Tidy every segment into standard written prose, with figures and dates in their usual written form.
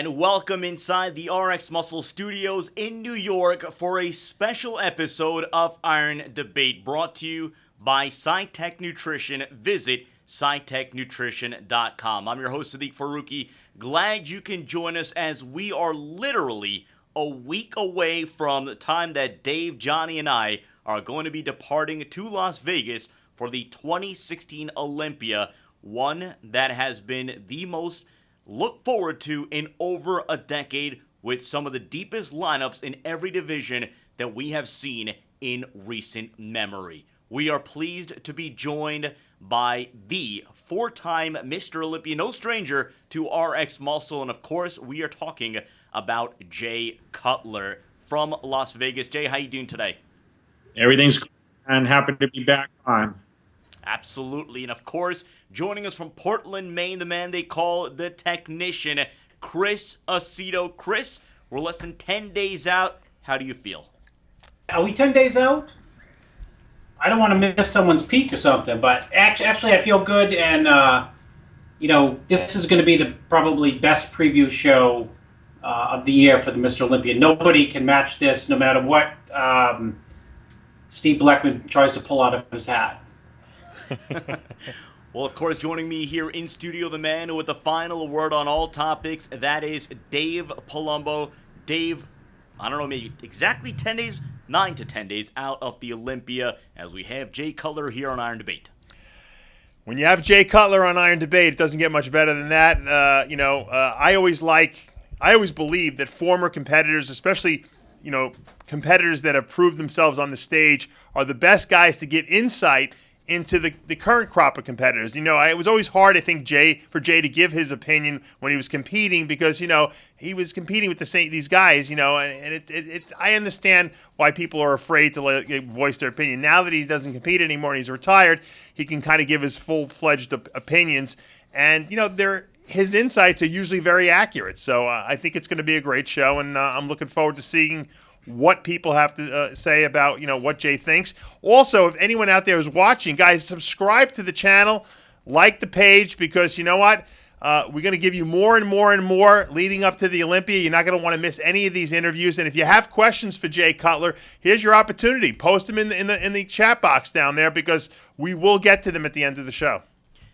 And welcome inside the RXMuscle studios in New York for a special episode of Iron Debate brought to you by SciTech Nutrition. Visit SciTechNutrition.com. I'm your host, Sadiq Faruqi. Glad you can join us as we are literally a week away from the time that Dave, Johnny, and I are going to be departing to Las Vegas for the 2016 Olympia, one that has been the most looked forward to in over a decade, with some of the deepest lineups in every division that we have seen in recent memory. We are pleased to be joined by the four-time Mr. Olympia, no stranger to RXMuscle, and of course, we are talking about Jay Cutler from Las Vegas. Jay, how you doing today? Everything's good, and happy to be back on. Absolutely. And of course, joining us from Portland, Maine, the man they call the Technician, Chris Aceto. Chris, we're less than 10 days out. How do you feel? Are we 10 days out? I don't want to miss someone's peak or something, but actually I feel good, and this is going to be the probably best preview show of the year for the Mr. Olympia. Nobody can match this, no matter what Steve Blackman tries to pull out of his hat. Well, of course, joining me here in studio, the man with the final word on all topics, that is Dave Palumbo. Dave, I don't know, maybe exactly 10 days, 9 to 10 days out of the Olympia, as we have Jay Cutler here on Iron Debate. When you have Jay Cutler on Iron Debate, it doesn't get much better than that. I always believe that former competitors, especially, competitors that have proved themselves on the stage, are the best guys to get insight into the current crop of competitors. It was always hard, I think, for Jay to give his opinion when he was competing, because, he was competing with these guys, and I understand why people are afraid to voice their opinion. Now that he doesn't compete anymore and he's retired, he can kind of give his full-fledged opinions, and, his insights are usually very accurate. So I think it's going to be a great show, and I'm looking forward to seeing what people have to say about, what Jay thinks. Also, if anyone out there is watching, guys, subscribe to the channel, like the page, because you know what? We're going to give you more and more and more leading up to the Olympia. You're not going to want to miss any of these interviews. And if you have questions for Jay Cutler, here's your opportunity. Post them in the chat box down there, because we will get to them at the end of the show.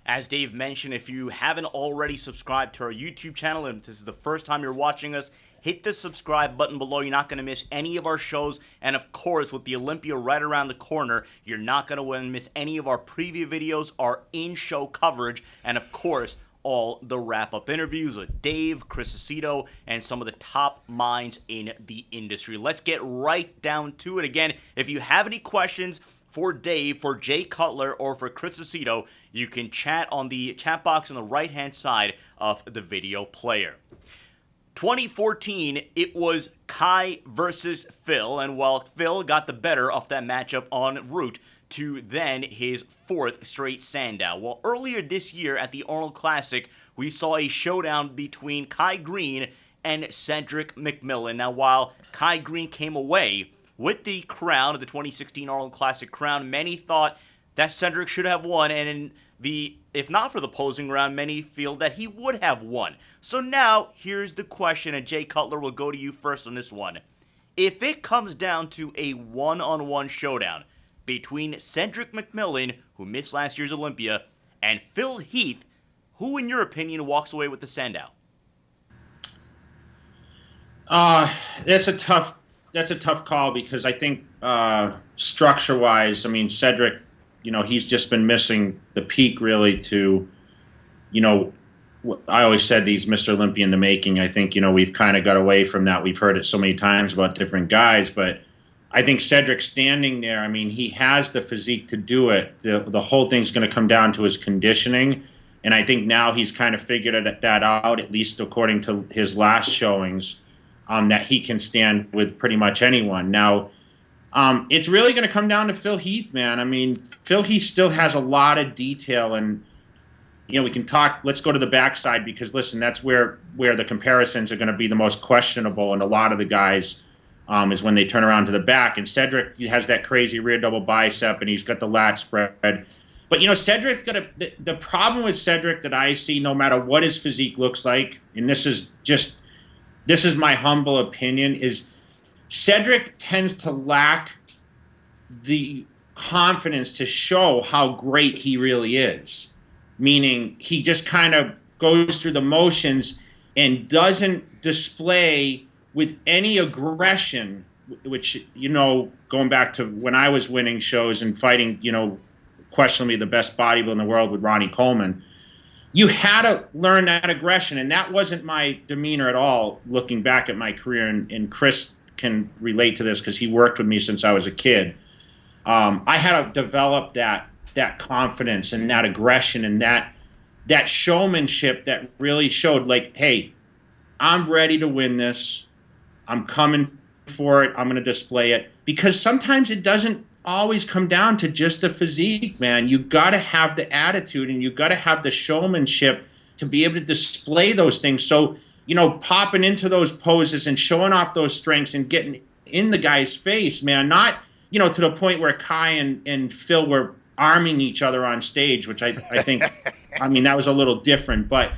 As Dave mentioned, if you haven't already subscribed to our YouTube channel, and if this is the first time you're watching us, hit the subscribe button below. You're not going to miss any of our shows. And of course, with the Olympia right around the corner, you're not going to miss any of our preview videos, our in-show coverage, and of course, all the wrap-up interviews with Dave, Chris Aceto, and some of the top minds in the industry. Let's get right down to it. Again, if you have any questions for Dave, for Jay Cutler, or for Chris Aceto, you can chat on the chat box on the right-hand side of the video player. 2014, it was Kai versus Phil, and while Phil got the better of that matchup en route to then his fourth straight Sandow. Well, earlier this year at the Arnold Classic, we saw a showdown between Kai Green and Cedric McMillan. Now, while Kai Green came away with the crown of the 2016 Arnold Classic crown, many thought that Cedric should have won, and if not for the posing round, many feel that he would have won. So now, here's the question, and Jay Cutler will go to you first on this one. If it comes down to a one-on-one showdown between Cedric McMillan, who missed last year's Olympia, and Phil Heath, who, in your opinion, walks away with the Sandow? That's a tough call, because I think structure-wise, Cedric, he's just been missing the peak, really, to, I always said he's Mr. Olympia in the making. I think, we've kind of got away from that. We've heard it so many times about different guys, but I think Cedric standing there, he has the physique to do it. The whole thing's going to come down to his conditioning, and I think now he's kind of figured that out, at least according to his last showings, that he can stand with pretty much anyone. Now, it's really going to come down to Phil Heath, man. Phil Heath still has a lot of detail, and we can talk. Let's go to the backside, because listen, that's where the comparisons are going to be the most questionable, and a lot of the guys is when they turn around to the back. And Cedric, he has that crazy rear double bicep, and he's got the lat spread. But Cedric the problem with Cedric that I see, no matter what his physique looks like, and this is just this is my humble opinion, is Cedric tends to lack the confidence to show how great he really is. Meaning he just kind of goes through the motions and doesn't display with any aggression, which, going back to when I was winning shows and fighting, questionably the best bodybuilder in the world with Ronnie Coleman, you had to learn that aggression, and that wasn't my demeanor at all looking back at my career, and Chris can relate to this because he worked with me since I was a kid. I had to develop that confidence and that aggression and that showmanship that really showed, like, hey, I'm ready to win this. I'm coming for it. I'm going to display it. Because sometimes it doesn't always come down to just the physique, man. You got to have the attitude and you got to have the showmanship to be able to display those things. So, popping into those poses and showing off those strengths and getting in the guy's face, man, not, to the point where Kai and Phil were arming each other on stage, which I think, that was a little different. But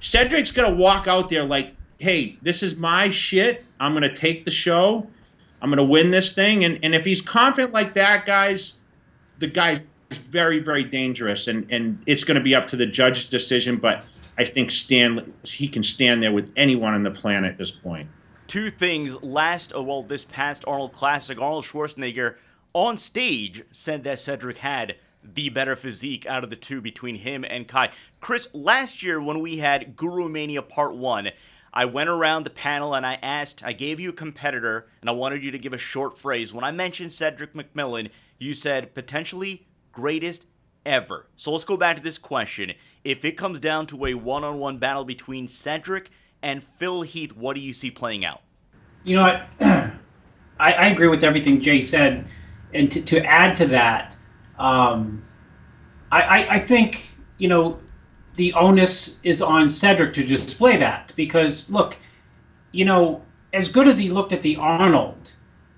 Cedric's going to walk out there like, hey, this is my shit. I'm going to take the show. I'm going to win this thing. And if he's confident like that, guys, the guy's very, very dangerous. And it's going to be up to the judge's decision. But I think he can stand there with anyone on the planet at this point. Two things. This past Arnold Classic, Arnold Schwarzenegger on stage said that Cedric had the better physique out of the two between him and Kai. Chris, last year when we had Guru Mania Part 1, I went around the panel and I gave you a competitor, and I wanted you to give a short phrase. When I mentioned Cedric McMillan, you said potentially greatest ever. So let's go back to this question. If it comes down to a one-on-one battle between Cedric and Phil Heath, what do you see playing out? You know what? I agree with everything Jay said. And to add to that, I think, the onus is on Cedric to display that. Because, look, as good as he looked at the Arnold,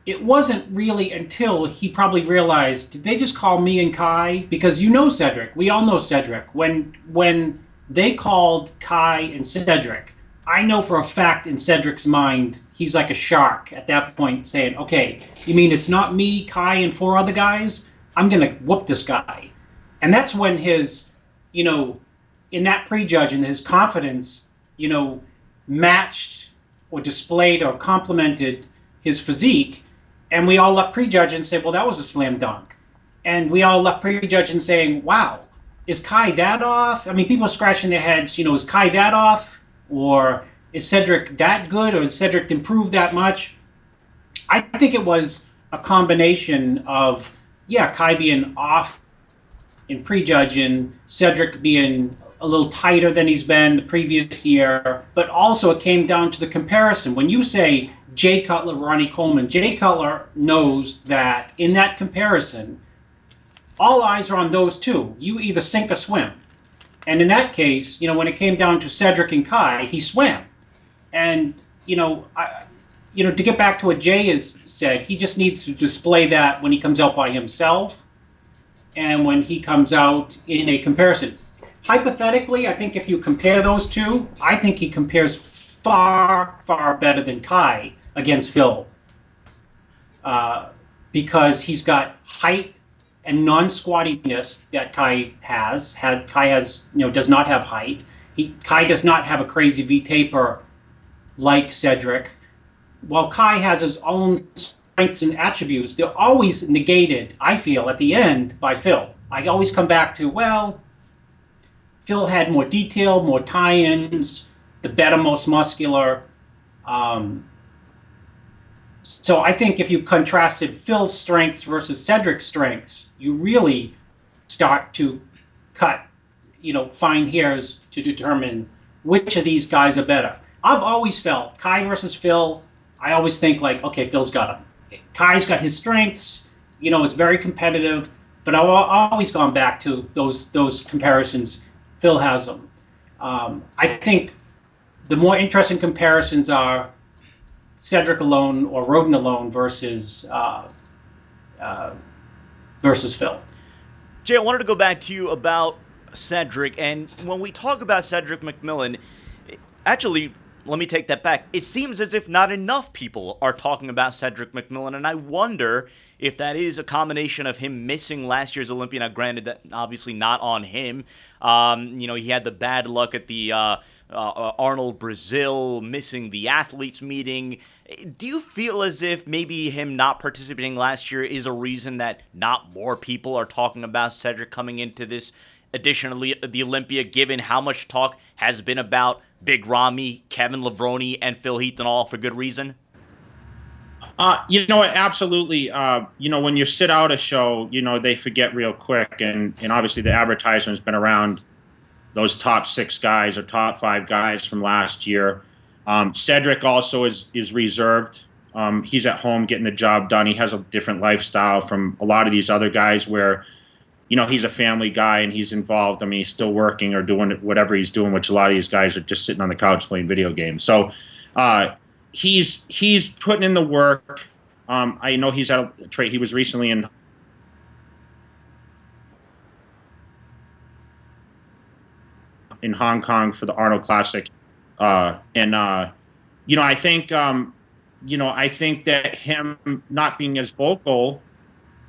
it wasn't really until he probably realized, did they just call me and Kai? Because Cedric. We all know Cedric. When they called Kai and Cedric, I know for a fact in Cedric's mind, he's like a shark at that point saying, okay, you mean it's not me, Kai, and 4 other guys? I'm going to whoop this guy. And that's when his, in that prejudge and his confidence, matched or displayed or complemented his physique. And we all left prejudge and said, well, that was a slam dunk. And we all left prejudge and saying, wow, is Kai that off? People are scratching their heads, is Kai that off? Or is Cedric that good? Or is Cedric improved that much? I think it was a combination of, Kai being off in prejudge and Cedric being a little tighter than he's been the previous year. But also it came down to the comparison. When you say Jay Cutler, Ronnie Coleman, Jay Cutler knows that in that comparison, all eyes are on those two. You either sink or swim. And in that case, when it came down to Cedric and Kai, he swam. And, to get back to what Jay has said, he just needs to display that when he comes out by himself and when he comes out in a comparison. Hypothetically, I think if you compare those two, I think he compares far, far better than Kai against Phil. Because he's got height and non-squattiness that Kai has. Kai has, does not have height. Kai does not have a crazy V-taper like Cedric. While Kai has his own strengths and attributes, they're always negated, I feel, at the end by Phil. I always come back to, well, Phil had more detail, more tie-ins, the better, most muscular. So I think if you contrasted Phil's strengths versus Cedric's strengths, you really start to cut, fine hairs to determine which of these guys are better. I've always felt Kai versus Phil, I always think like, okay, Phil's got him. Kai's got his strengths, it's very competitive, but I've always gone back to those comparisons. Phil has them. I think the more interesting comparisons are Cedric alone or Roden alone versus Phil. Jay, I wanted to go back to you about Cedric, and when we talk about Cedric McMillan, actually, let me take that back. It seems as if not enough people are talking about Cedric McMillan, and I wonder if that is a combination of him missing last year's Olympia. Now, granted, that obviously not on him. He had the bad luck at the Arnold Brazil, missing the athletes meeting. Do you feel as if maybe him not participating last year is a reason that not more people are talking about Cedric coming into this edition of the Olympia, given how much talk has been about Big Ramy, Kevin Levrone, and Phil Heath, and all for good reason? Absolutely. When you sit out a show, they forget real quick. And obviously the advertisement's been around those top 6 guys or top 5 guys from last year. Cedric also is reserved. He's at home getting the job done. He has a different lifestyle from a lot of these other guys where, he's a family guy and he's involved. I mean, he's still working or doing whatever he's doing, which a lot of these guys are just sitting on the couch playing video games. So he's putting in the work. I know he's at a trade. He was recently in Hong Kong for the Arnold Classic. I think that him not being as vocal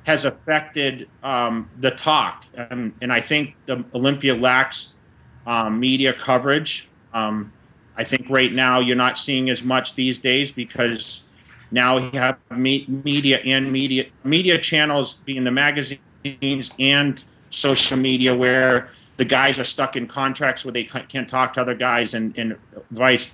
has affected the talk. And I think the Olympia lacks media coverage. I think right now you're not seeing as much these days because now you have media channels being the magazines and social media where the guys are stuck in contracts where they can't talk to other guys and vice.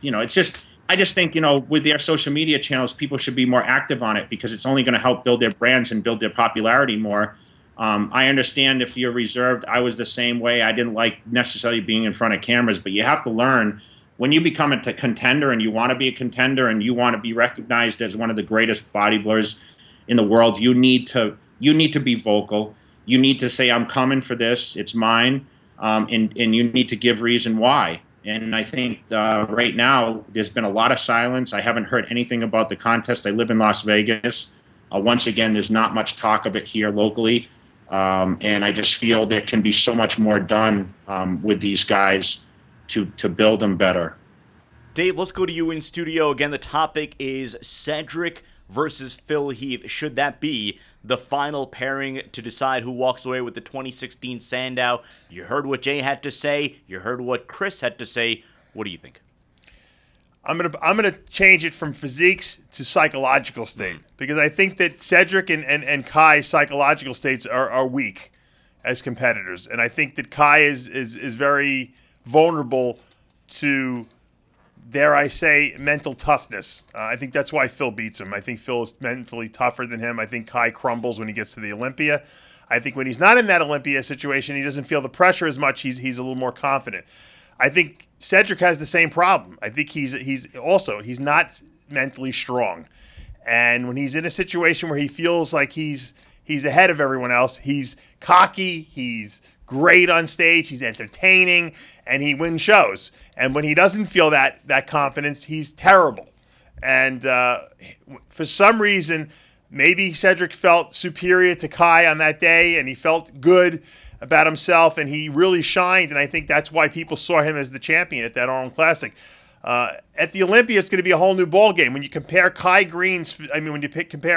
I just think, with their social media channels, people should be more active on it because it's only going to help build their brands and build their popularity more. I understand if you're reserved. I was the same way. I didn't like necessarily being in front of cameras, but you have to learn when you become a contender and you want to be a contender and you want to be recognized as one of the greatest bodybuilders in the world, you need to be vocal. You need to say, I'm coming for this. It's mine. And you need to give reason why. And I think right now there's been a lot of silence. I haven't heard anything about the contest. I live in Las Vegas. Once again, there's not much talk of it here locally. And I just feel there can be so much more done with these guys to build them better. Dave, let's go to you in studio. Again, the topic is Cedric versus Phil Heath. Should that be the final pairing to decide who walks away with the 2016 Sandow? You heard what Jay had to say. You heard what Chris had to say. What do you think? I'm gonna change it from physiques to psychological state because I think that Cedric and Kai's psychological states are weak as competitors, and I think that Kai is very vulnerable to, dare I say, mental toughness. I think that's why Phil beats him. I think Phil is mentally tougher than him. I think Kai crumbles when he gets to the Olympia. I think when he's not in that Olympia situation, he doesn't feel the pressure as much. He's a little more confident. I think Cedric has the same problem. I think he's not mentally strong. And when he's in a situation where he feels like he's ahead of everyone else, he's cocky, he's great on stage, he's entertaining, and he wins shows. And when he doesn't feel that confidence, he's terrible. And for some reason, maybe Cedric felt superior to Kai on that day, and he felt good about himself, and he really shined. And I think that's why people saw him as the champion at that Arnold Classic. At the Olympia, it's going to be a whole new ballgame. When you compare compare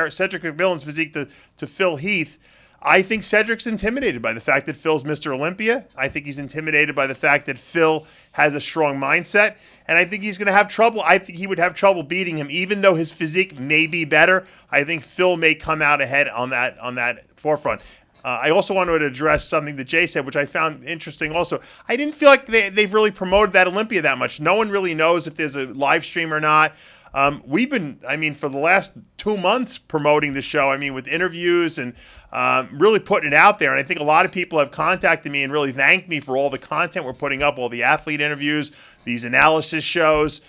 Cedric McMillan's physique to Phil Heath, I think Cedric's intimidated by the fact that Phil's Mr. Olympia. I think he's intimidated by the fact that Phil has a strong mindset. And I think he's going to have trouble. I think he would have trouble beating him, even though his physique may be better. I think Phil may come out ahead on that forefront. I also wanted to address something that Jay said, which I found interesting also. I didn't feel like they've really promoted that Olympia that much. No one really knows if there's a live stream or not. We've been, for the last 2 months promoting the show, with interviews and really putting it out there. And I think a lot of people have contacted me and really thanked me for all the content we're putting up, all the athlete interviews, these analysis shows.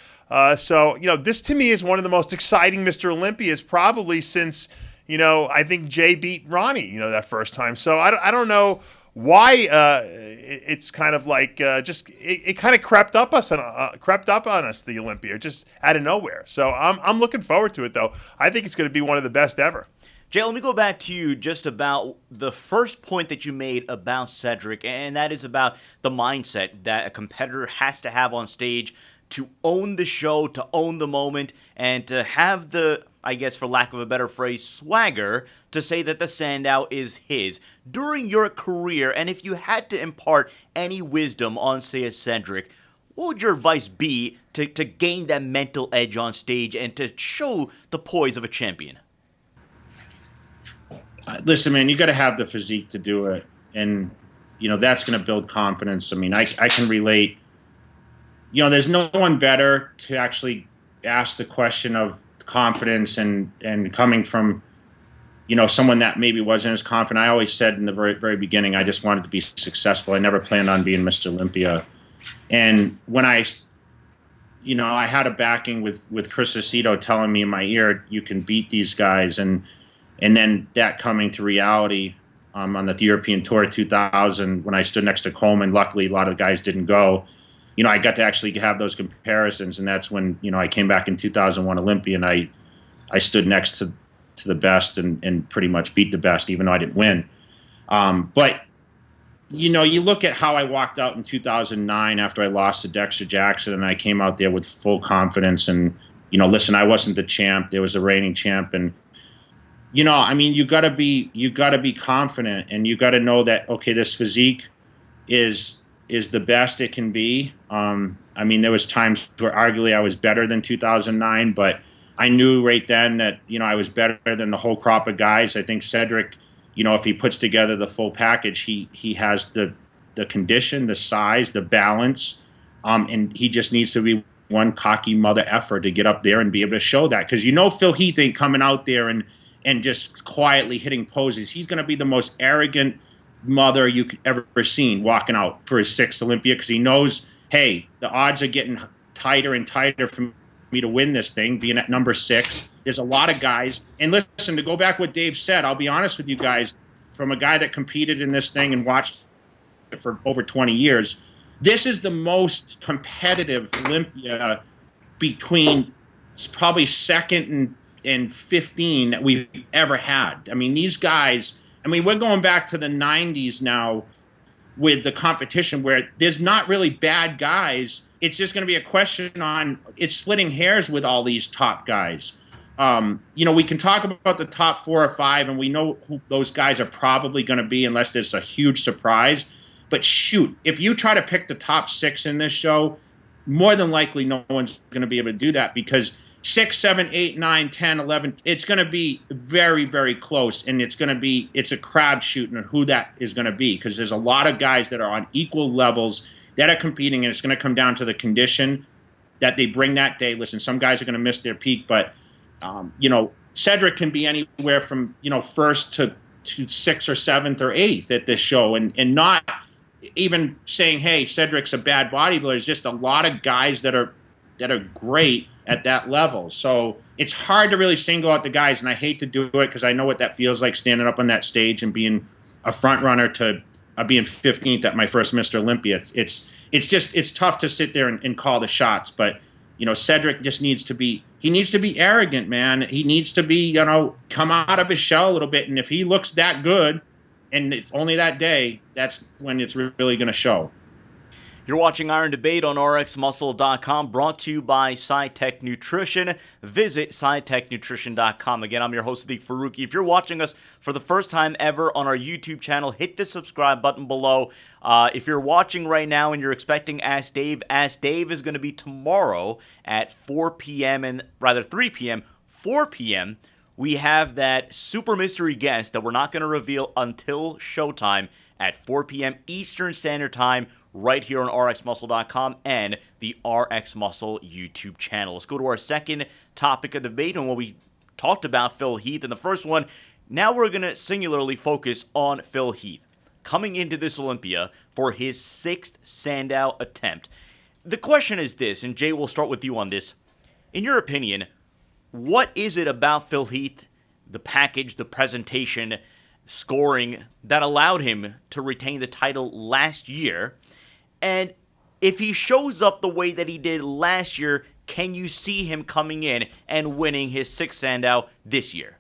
So this to me is one of the most exciting Mr. Olympias probably since, I think Jay beat Ronnie, that first time. So I don't know why it's kind of like it kind of crept up on us, the Olympia, just out of nowhere. So I'm looking forward to it, though. I think it's going to be one of the best ever. Jay, let me go back to you just about the first point that you made about Cedric, and that is about the mindset that a competitor has to have on stage to own the show, to own the moment, and to have the, I guess for lack of a better phrase, swagger to say that the Sandow is his. During your career, and if you had to impart any wisdom on, say, a Cedric, what would your advice be to gain that mental edge on stage and to show the poise of a champion? Listen, man, you got to have the physique to do it. And, that's going to build confidence. I mean, I can relate. There's no one better to actually ask the question of confidence and coming from, someone that maybe wasn't as confident. I always said in the very, very beginning, I just wanted to be successful. I never planned on being Mr. Olympia. And when I had a backing with Chris Aceto telling me in my ear, you can beat these guys. And then that coming to reality on the European Tour 2000, when I stood next to Coleman, luckily a lot of guys didn't go. I got to actually have those comparisons, and that's when, I came back in 2001 Olympia, and I stood next to the best and pretty much beat the best, even though I didn't win. But, you look at how I walked out in 2009 after I lost to Dexter Jackson, and I came out there with full confidence. And, listen, I wasn't the champ. There was a reigning champ, and you gotta be confident, and you gotta know that, okay, this physique is the best it can be. There was times where arguably I was better than 2009, but I knew right then that, I was better than the whole crop of guys. I think Cedric, if he puts together the full package, he has the condition, the size, the balance, and he just needs to be one cocky mother effer to get up there and be able to show that. Because Phil Heath ain't coming out there and just quietly hitting poses. He's going to be the most arrogant mother you could ever seen walking out for his 6th Olympia, because he knows, hey, the odds are getting tighter and tighter for me to win this thing, being at number 6. There's a lot of guys. And listen, to go back what Dave said, I'll be honest with you guys, from a guy that competed in this thing and watched it for over 20 years, this is the most competitive Olympia between probably 2nd and 15 that we've ever had. I mean, these guys, we're going back to the 90s now with the competition where there's not really bad guys. It's just going to be a question on, it's splitting hairs with all these top guys. We can talk about the top 4 or 5, and we know who those guys are probably going to be unless there's a huge surprise. But shoot, if you try to pick the top 6 in this show, more than likely no one's going to be able to do that, because 6, 7, 8, 9, 10, 11, it's going to be very, very close, and it's a crapshoot on who that is going to be, because there's a lot of guys that are on equal levels that are competing, and it's going to come down to the condition that they bring that day. Listen, some guys are going to miss their peak, but, Cedric can be anywhere from, 1st to 6th or 7th or 8th at this show, and not even saying, hey, Cedric's a bad bodybuilder. It's just a lot of guys that are great at that level. So it's hard to really single out the guys, and I hate to do it because I know what that feels like, standing up on that stage and being a front runner to being 15th at my first Mr. Olympia. It's tough to sit there and call the shots, but Cedric just needs to be arrogant, man. He needs to be, come out of his shell a little bit, and if he looks that good and it's only that day, that's when it's really going to show. You're watching Iron Debate on RXMuscle.com, brought to you by SciTech Nutrition. Visit SciTechNutrition.com. Again, I'm your host, Sadiq Faruqi. If you're watching us for the first time ever on our YouTube channel, hit the subscribe button below. If you're watching right now and you're expecting Ask Dave is going to be tomorrow at 4 p.m. and rather 3 p.m., 4 p.m. We have that super mystery guest that we're not going to reveal until showtime at 4 p.m. Eastern Standard Time, right here on RXMuscle.com and the RXMuscle YouTube channel. Let's go to our second topic of debate, and what we talked about Phil Heath in the first one. Now we're going to singularly focus on Phil Heath coming into this Olympia for his 6th Sandow attempt. The question is this, and Jay, we'll start with you on this. In your opinion, what is it about Phil Heath, the package, the presentation, scoring, that allowed him to retain the title last year? And if he shows up the way that he did last year, can you see him coming in and winning his 6th Sandow this year?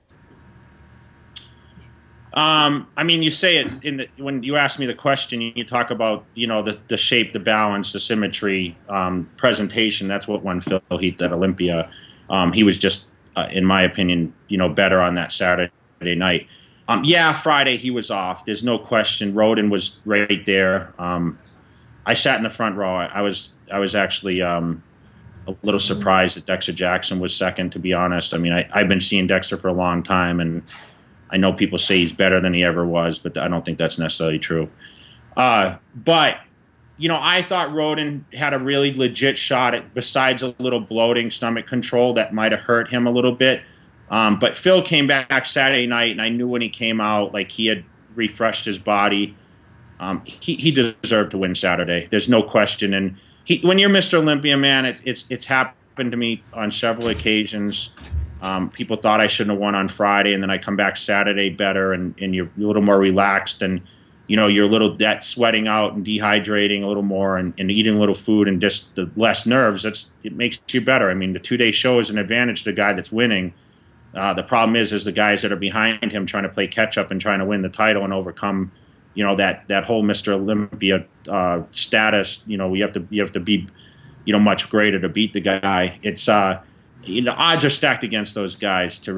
I mean, you say it when you ask me the question, you talk about, the shape, the balance, the symmetry, presentation. That's what won Phil Heath at Olympia. He was just, in my opinion, better on that Saturday night. Yeah, Friday he was off. There's no question. Roden was right there. I sat in the front row. I was actually a little surprised that Dexter Jackson was second, to be honest. I mean, I've been seeing Dexter for a long time, and I know people say he's better than he ever was, but I don't think that's necessarily true. But, I thought Roden had a really legit shot at, besides a little bloating, stomach control that might have hurt him a little bit. But Phil came back Saturday night, and I knew when he came out, like, he had refreshed his body. He deserved to win Saturday. There's no question. And when you're Mr. Olympia, man, it's happened to me on several occasions. People thought I shouldn't have won on Friday, and then I come back Saturday better, and you're a little more relaxed, and you're a little sweating out and dehydrating a little more, and eating a little food, and just the less nerves. It makes you better. I mean, the 2-day show is an advantage to the guy that's winning. The problem is the guys that are behind him trying to play catch up and trying to win the title and overcome, that whole Mr. Olympia status. You have to be, much greater to beat the guy. It's odds are stacked against those guys to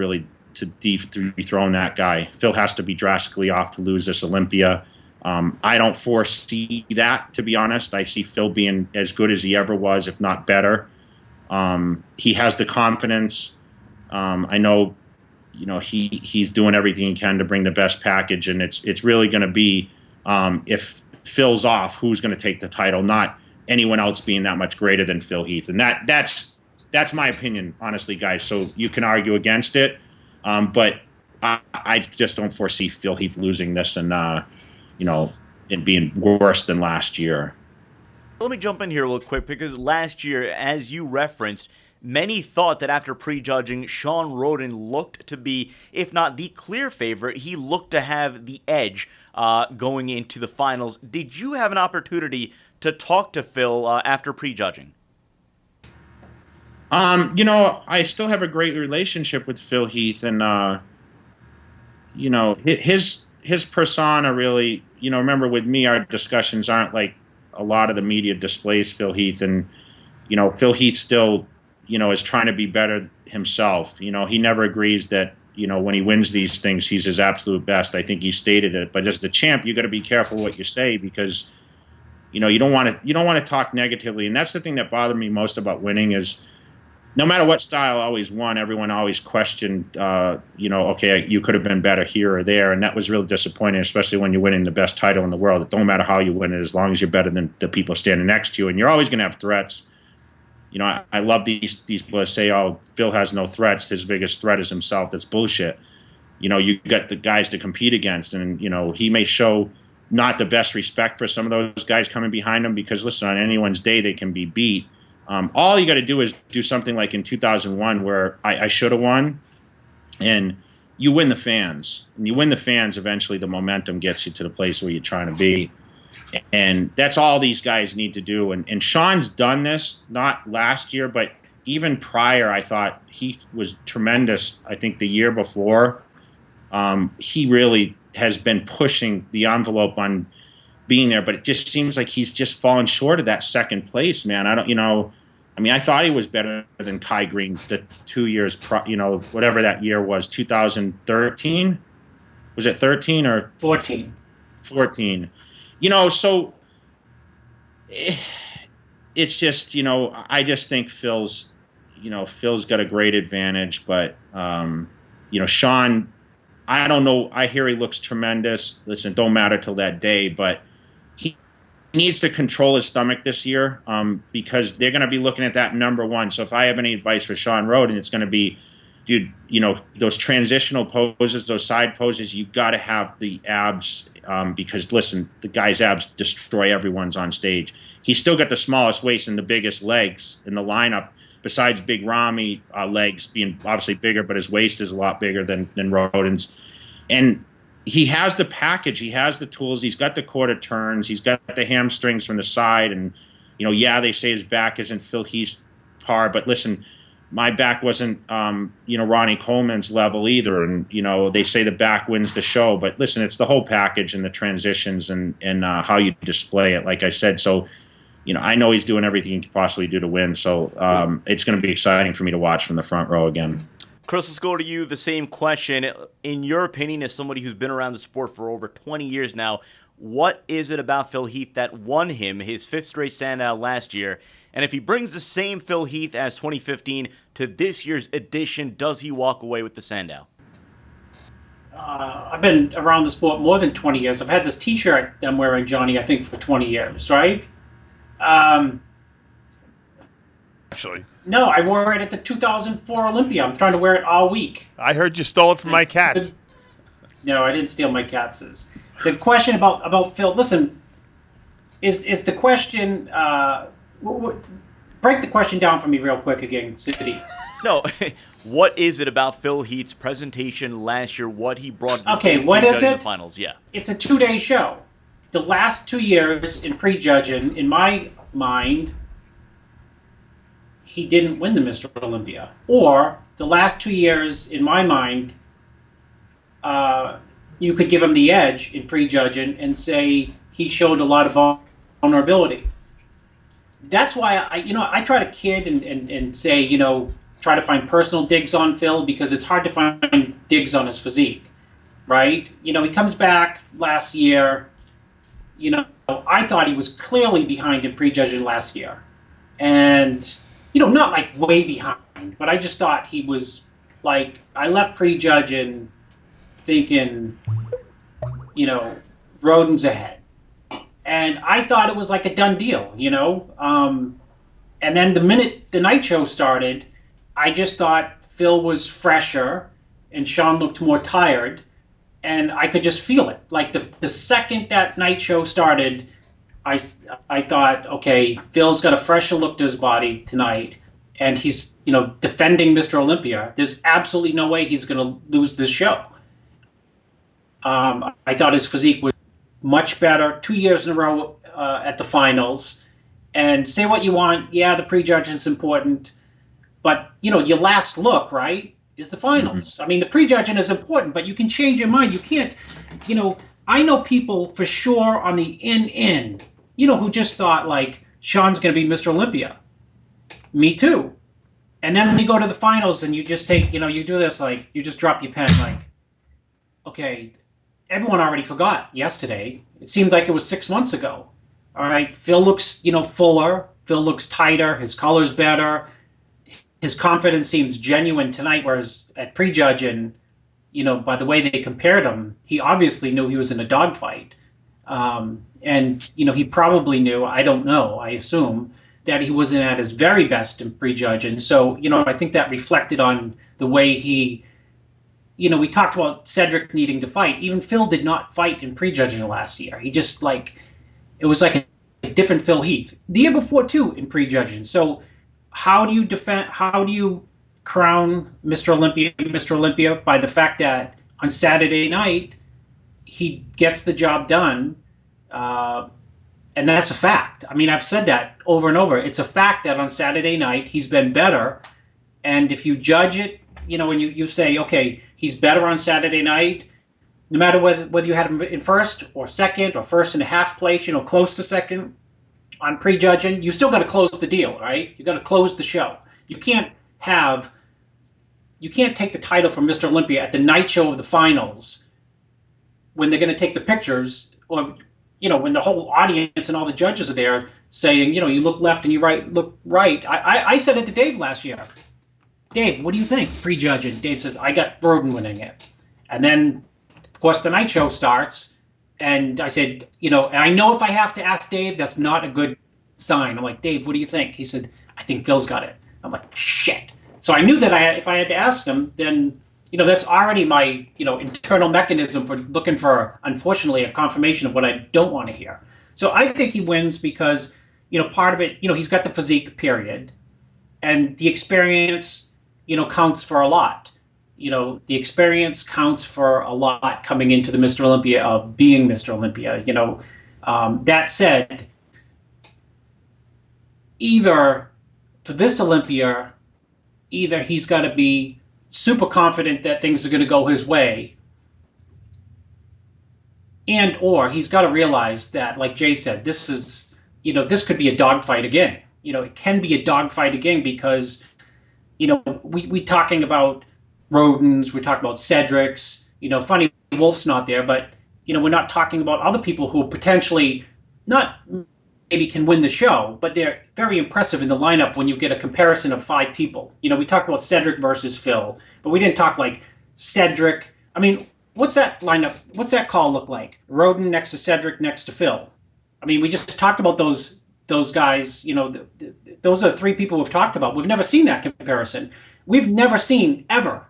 dethrone that guy. Phil has to be drastically off to lose this Olympia. I don't foresee that, to be honest. I see Phil being as good as he ever was, if not better. He has the confidence. I know, he's doing everything he can to bring the best package, and it's really going to be, if Phil's off, who's going to take the title, not anyone else being that much greater than Phil Heath. And that's my opinion, honestly, guys. So you can argue against it, but I just don't foresee Phil Heath losing this and it being worse than last year. Let me jump in here real quick, because last year, as you referenced, many thought that after prejudging, Shawn Rhoden looked to be, if not the clear favorite, he looked to have the edge going into the finals. Did you have an opportunity to talk to Phil after prejudging? I still have a great relationship with Phil Heath, and his persona really, remember with me, our discussions aren't like a lot of the media displays Phil Heath, and Phil Heath still is trying to be better himself. He never agrees that when he wins these things he's his absolute best. I think he stated it, but as the champ you got to be careful what you say, because you don't want to talk negatively. And that's the thing that bothered me most about winning, is no matter what style always won, everyone always questioned, okay, you could have been better here or there. And that was really disappointing, especially when you're winning the best title in the world. It don't matter how you win it, as long as you're better than the people standing next to you. And you're always going to have threats. I love these people that say, oh, Phil has no threats. His biggest threat is himself. That's bullshit. You got the guys to compete against. And, he may show not the best respect for some of those guys coming behind him, because, listen, on anyone's day they can be beat. All you got to do is do something like in 2001 where I should have won, and you win the fans. And you win the fans, eventually the momentum gets you to the place where you're trying to be. And that's all these guys need to do. And Shawn's done this, not last year, but even prior. I thought he was tremendous. I think the year before, he really has been pushing the envelope on being there, but it just seems like he's just fallen short of that second place, man. I thought he was better than Kai Green the 2 years, whatever that year was, 2013. Was it 13 or 14? 14. So it's just, I just think Phil's got a great advantage, but, Shawn, I don't know. I hear he looks tremendous. Listen, it don't matter till that day, but he needs to control his stomach this year, because they're going to be looking at that number one. So if I have any advice for Shawn Rhoden, it's going to be, dude, those transitional poses, those side poses, you got to have the abs, because, listen, the guy's abs destroy everyone's on stage. He's still got the smallest waist and the biggest legs in the lineup, besides Big Ramy legs being obviously bigger, but his waist is a lot bigger than Rhoden's. And he has the package. He has the tools. He's got the quarter turns. He's got the hamstrings from the side. And, they say his back isn't Phil Heath's par. But listen, my back wasn't, Ronnie Coleman's level either. And, they say the back wins the show. But listen, it's the whole package and the transitions and how you display it, like I said. So, I know he's doing everything he can possibly do to win. So it's going to be exciting for me to watch from the front row again. Chris, let's go to you. The same question. In your opinion, as somebody who's been around the sport for over 20 years now, what is it about Phil Heath that won him his 5th straight Sandow last year? And if he brings the same Phil Heath as 2015 to this year's edition, does he walk away with the Sandow? I've been around the sport more than 20 years. I've had this T-shirt I'm wearing, Johnny, I think for 20 years, right? Actually, no, I wore it at the 2004 Olympia. I'm trying to wear it all week. I heard you stole it from my cats. No, I didn't steal my cats'. The question about Phil, listen, is the question, break the question down for me real quick again, City. No, what is it about Phil Heath's presentation last year, what he brought to the Okay, stage what is in it? The finals? Yeah. It's a 2-day show. The last 2 years in prejudging, in my mind, he didn't win the Mr. Olympia. Or the last 2 years, in my mind, you could give him the edge in prejudging and say he showed a lot of vulnerability. That's why I try to kid and say, try to find personal digs on Phil because it's hard to find digs on his physique, right? He comes back last year. I thought he was clearly behind in prejudging last year. And, not like way behind, but I just thought he was like, I left prejudging thinking, Rodin's ahead. And I thought it was like a done deal, And then the minute the night show started, I just thought Phil was fresher and Sean looked more tired. And I could just feel it. Like the second that night show started, I thought, okay, Phil's got a fresher look to his body tonight. And he's, defending Mr. Olympia. There's absolutely no way he's going to lose this show. I thought his physique was much better 2 years in a row at the finals. And say what you want, yeah, the prejudging is important. But, your last look, right, is the finals. Mm-hmm. I mean, the prejudging is important, but you can change your mind. You can't, I know people for sure on the in, who just thought, like, Sean's going to be Mr. Olympia. Me too. And then when you go to the finals and you just take, you do this, like, you just drop your pen, like, okay, everyone already forgot yesterday. It seemed like it was 6 months ago. All right, Phil looks, fuller. Phil looks tighter. His color's better. His confidence seems genuine tonight, whereas at prejudging, by the way they compared him, he obviously knew he was in a dogfight. And, he probably knew, I don't know, I assume, that he wasn't at his very best in prejudging. So, I think that reflected on the way he, we talked about Cedric needing to fight. Even Phil did not fight in prejudging last year. He just, it was like a different Phil Heath. The year before, too, in prejudging. So, how do you crown Mr. Olympia by the fact that on Saturday night he gets the job done, and that's a fact. I mean, I've said that over and over. It's a fact that on Saturday night he's been better, and if you judge it, when you say, okay, he's better on Saturday night, no matter whether you had him in first or second or first and a half place, close to second. On prejudging, you still got to close the deal, right? You got to close the show. You can't take the title from Mr. Olympia at the night show of the finals when they're going to take the pictures, or when the whole audience and all the judges are there saying, you look left and you look right. I said it to Dave last year. Dave, what do you think? Prejudging. Dave says, I got Rodin winning it. And then, of course, the night show starts. And I said, and I know if I have to ask Dave, that's not a good sign. I'm like, Dave, what do you think? He said, I think Phil's got it. I'm like, shit. So I knew that if I had to ask him, then, that's already my, internal mechanism for looking for, unfortunately, a confirmation of what I don't want to hear. So I think he wins because, part of it, he's got the physique, period. And the experience, counts for a lot. The experience counts for a lot coming into the Mr. Olympia of being Mr. Olympia. That said, either for this Olympia, either he's got to be super confident that things are going to go his way, and or he's got to realize that, like Jay said, this is, this could be a dogfight again. It can be a dogfight again because, we talking about Rodens, we're talking about Cedrics, funny Wolf's not there, but, we're not talking about other people who potentially not maybe can win the show, but they're very impressive in the lineup when you get a comparison of 5 people. We talked about Cedric versus Phil, but we didn't talk like Cedric. I mean, what's that lineup? What's that call look like? Roden next to Cedric next to Phil. I mean, we just talked about those guys. Those are 3 people we've talked about. We've never seen that comparison. We've never seen ever.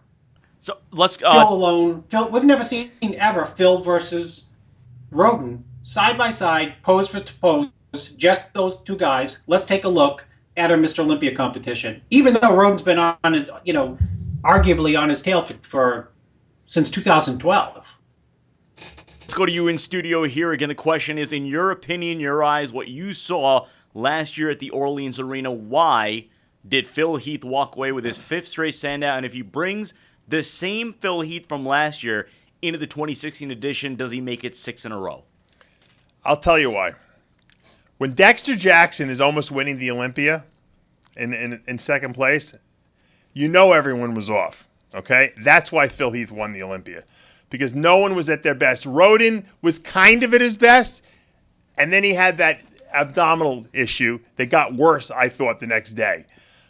So let's Phil alone. We've never seen ever Phil versus Roden side by side, pose for pose. Just those 2 guys. Let's take a look at our Mr. Olympia competition. Even though Roden's been on his, arguably on his tail for since 2012. Let's go to you in studio here again. The question is, in your opinion, your eyes, what you saw last year at the Orleans Arena, why did Phil Heath walk away with his 5th straight Sandow? And if he brings the same Phil Heath from last year into the 2016 edition, does he make it 6 in a row? I'll tell you why. When Dexter Jackson is almost winning the Olympia in second place, everyone was off, okay? That's why Phil Heath won the Olympia, because no one was at their best. Roden was kind of at his best, and then he had that abdominal issue that got worse, I thought, the next day,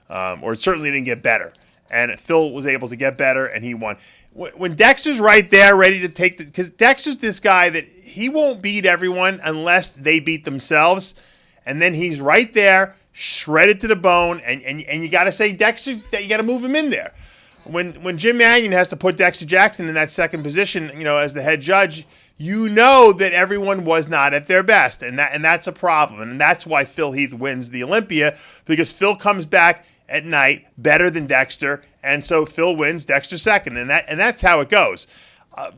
or it certainly didn't get better. And Phil was able to get better, and he won. When Dexter's right there, ready to take because Dexter's this guy that he won't beat everyone unless they beat themselves, and then he's right there, shredded to the bone, and you got to say, Dexter, that you got to move him in there. When Jim Mannion has to put Dexter Jackson in that second position, as the head judge, that everyone was not at their best, and that's a problem, and that's why Phil Heath wins the Olympia, because Phil comes back at night better than Dexter, and so Phil wins, Dexter second, and that's how it goes.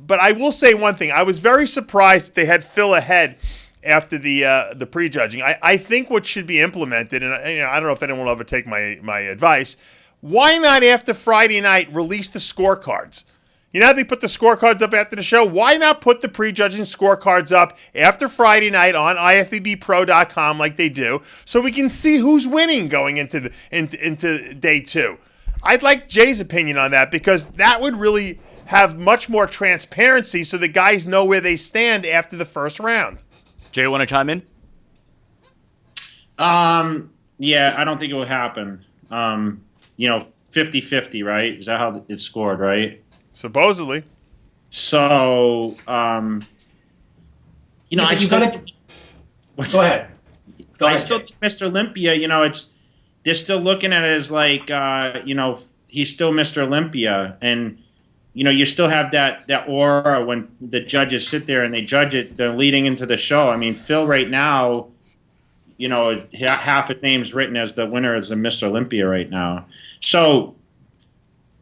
But I will say one thing: I was very surprised that they had Phil ahead after the prejudging. I think what should be implemented, and I don't know if anyone will ever take my advice. Why not after Friday night release the scorecards? How they put the scorecards up after the show? Why not put the prejudging scorecards up after Friday night on ifbbpro.com like they do, so we can see who's winning going into day 2? I'd like Jay's opinion on that, because that would really have much more transparency so the guys know where they stand after the first round. Jay, want to chime in? Yeah, I don't think it will happen. 50-50, right? Is that how it's scored, right? Supposedly. So, I still... Go ahead. I still think Mr. Olympia, they're still looking at it as like, he's still Mr. Olympia. And, you still have that aura when the judges sit there and they judge it, they're leading into the show. I mean, Phil right now, half his name's written as the winner as the Mr. Olympia right now. So,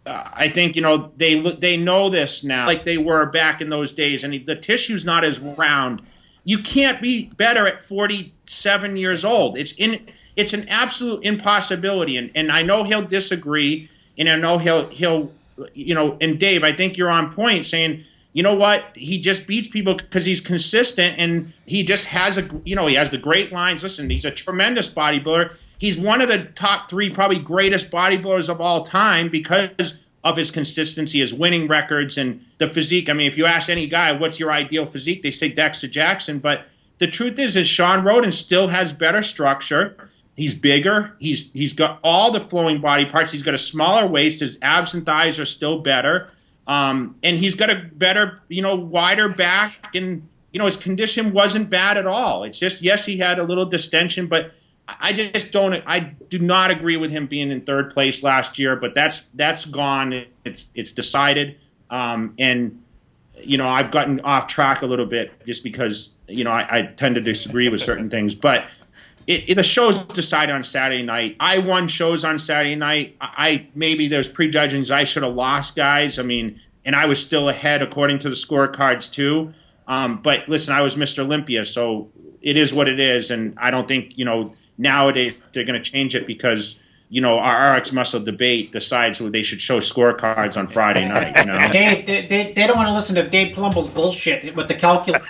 I think, they know this now, like they were back in those days, and the tissue's not as round. You can't be better at 47 years old. It's an absolute impossibility, and I know he'll disagree, and I know he'll and Dave, I think you're on point saying, you know what, he just beats people because he's consistent, and he just has he has the great lines. Listen, he's a tremendous bodybuilder. He's one of the top 3 probably greatest bodybuilders of all time because of his consistency, his winning records, and the physique. I mean, if you ask any guy, what's your ideal physique, they say Dexter Jackson. But the truth is Sean Roden still has better structure. He's bigger. He's got all the flowing body parts. He's got a smaller waist. His abs and thighs are still better. And he's got a better, wider back. And, his condition wasn't bad at all. It's just, yes, he had a little distension, but I do not agree with him being in 3rd place last year, but that's gone. It's decided. And, I've gotten off track a little bit just because, I tend to disagree with certain things, but the show's decided on Saturday night. I won shows on Saturday night. Maybe there's prejudgings I should have lost, guys. I mean, and I was still ahead according to the scorecards too. But listen, I was Mr. Olympia, so it is what it is. And I don't think, nowadays they're going to change it because our RX Muscle debate decides who they should show scorecards on Friday night. Dave, they don't want to listen to Dave Palumbo's bullshit with the calculus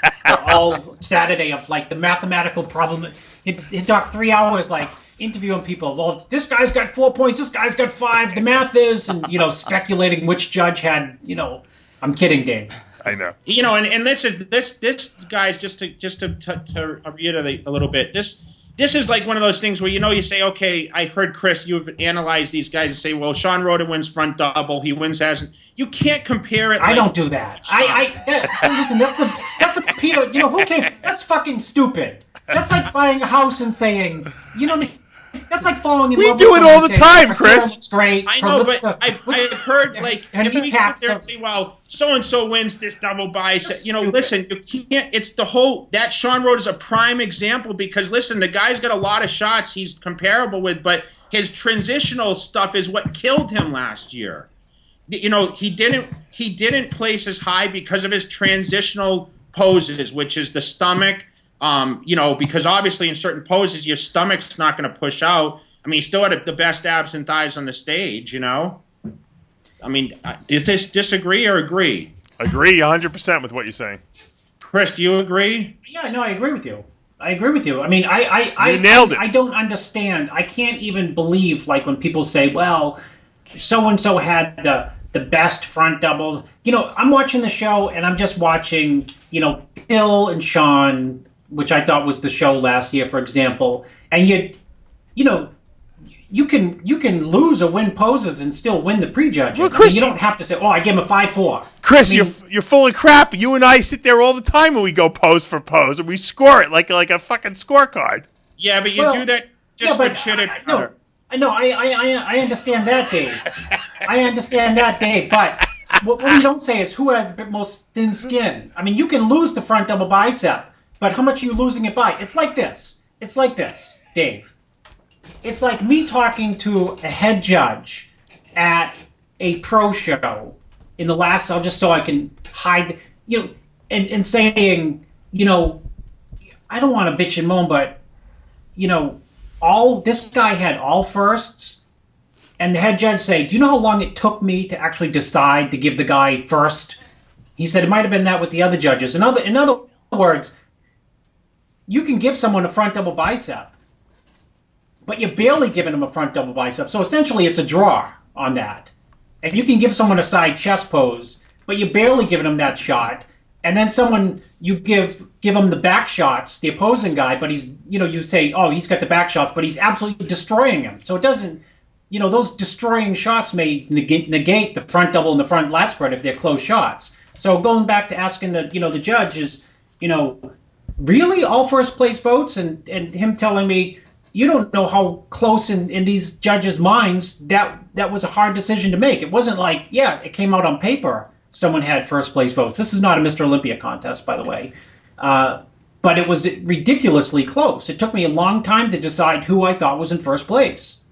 all Saturday of like the mathematical problem. It took 3 hours like interviewing people. Well, this guy's got 4 points. This guy's got 5. The math is, and speculating which judge had. I'm kidding, Dave. I know. And this guys, just to reiterate a little bit. This is like one of those things where you say, okay, I've heard Chris, you've analyzed these guys and say, well, Sean Roden wins front double, he wins as. You can't compare it. I don't do that. Listen, that's a Peter. Who came? That's fucking stupid. That's like buying a house and saying, that's like falling in love. We do it all the time, Chris. It's great. I know, but I've heard if you sit there and say, well, so and so wins this double bicep. Listen, you can't. It's the whole that Sean Roden is a prime example because listen, the guy's got a lot of shots he's comparable with, but his transitional stuff is what killed him last year. He didn't place as high because of his transitional poses, which is the stomach. Because obviously in certain poses your stomach's not going to push out. I mean, he still had the best abs and thighs on the stage. I mean, disagree or agree? Agree 100% with what you're saying. Chris, do you agree? Yeah, no, I agree with you. I mean, you nailed it. I don't understand. I can't even believe like when people say, well, so and so had the best front double. I'm watching the show and I'm just watching, Phil and Sean, which I thought was the show last year, for example, and you can lose or win poses and still win the prejudging. Well, Chris, you don't have to say, I gave him a 5-4. Chris, you're full of crap. You and I sit there all the time when we go pose for pose, and we score it like a fucking scorecard. Yeah, but you do that just for chitter. No, I understand that, Dave. I understand that, Dave, but what we don't say is who has the most thin skin. I mean, you can lose the front double bicep, but how much are you losing it by? It's like this, Dave. It's like me talking to a head judge at a pro show in the last, just so I can hide, and saying, I don't want to bitch and moan, but, this guy had all firsts, and the head judge say, do you know how long it took me to actually decide to give the guy first? He said it might have been that with the other judges. In other words, you can give someone a front double bicep, but you're barely giving them a front double bicep. So essentially it's a draw on that. And you can give someone a side chest pose, but you're barely giving them that shot. And then you give him the back shots, the opposing guy, but he's, you say, he's got the back shots, but he's absolutely destroying him. So it doesn't, those destroying shots may negate the front double and the front lat spread if they're close shots. So going back to asking the judge is, really all first place votes and him telling me, you don't know how close in these judges' minds that was a hard decision to make. It wasn't like, it came out on paper, someone had first place votes. This is not a Mr. Olympia contest, by the way. But it was ridiculously close. It took me a long time to decide who I thought was in first place.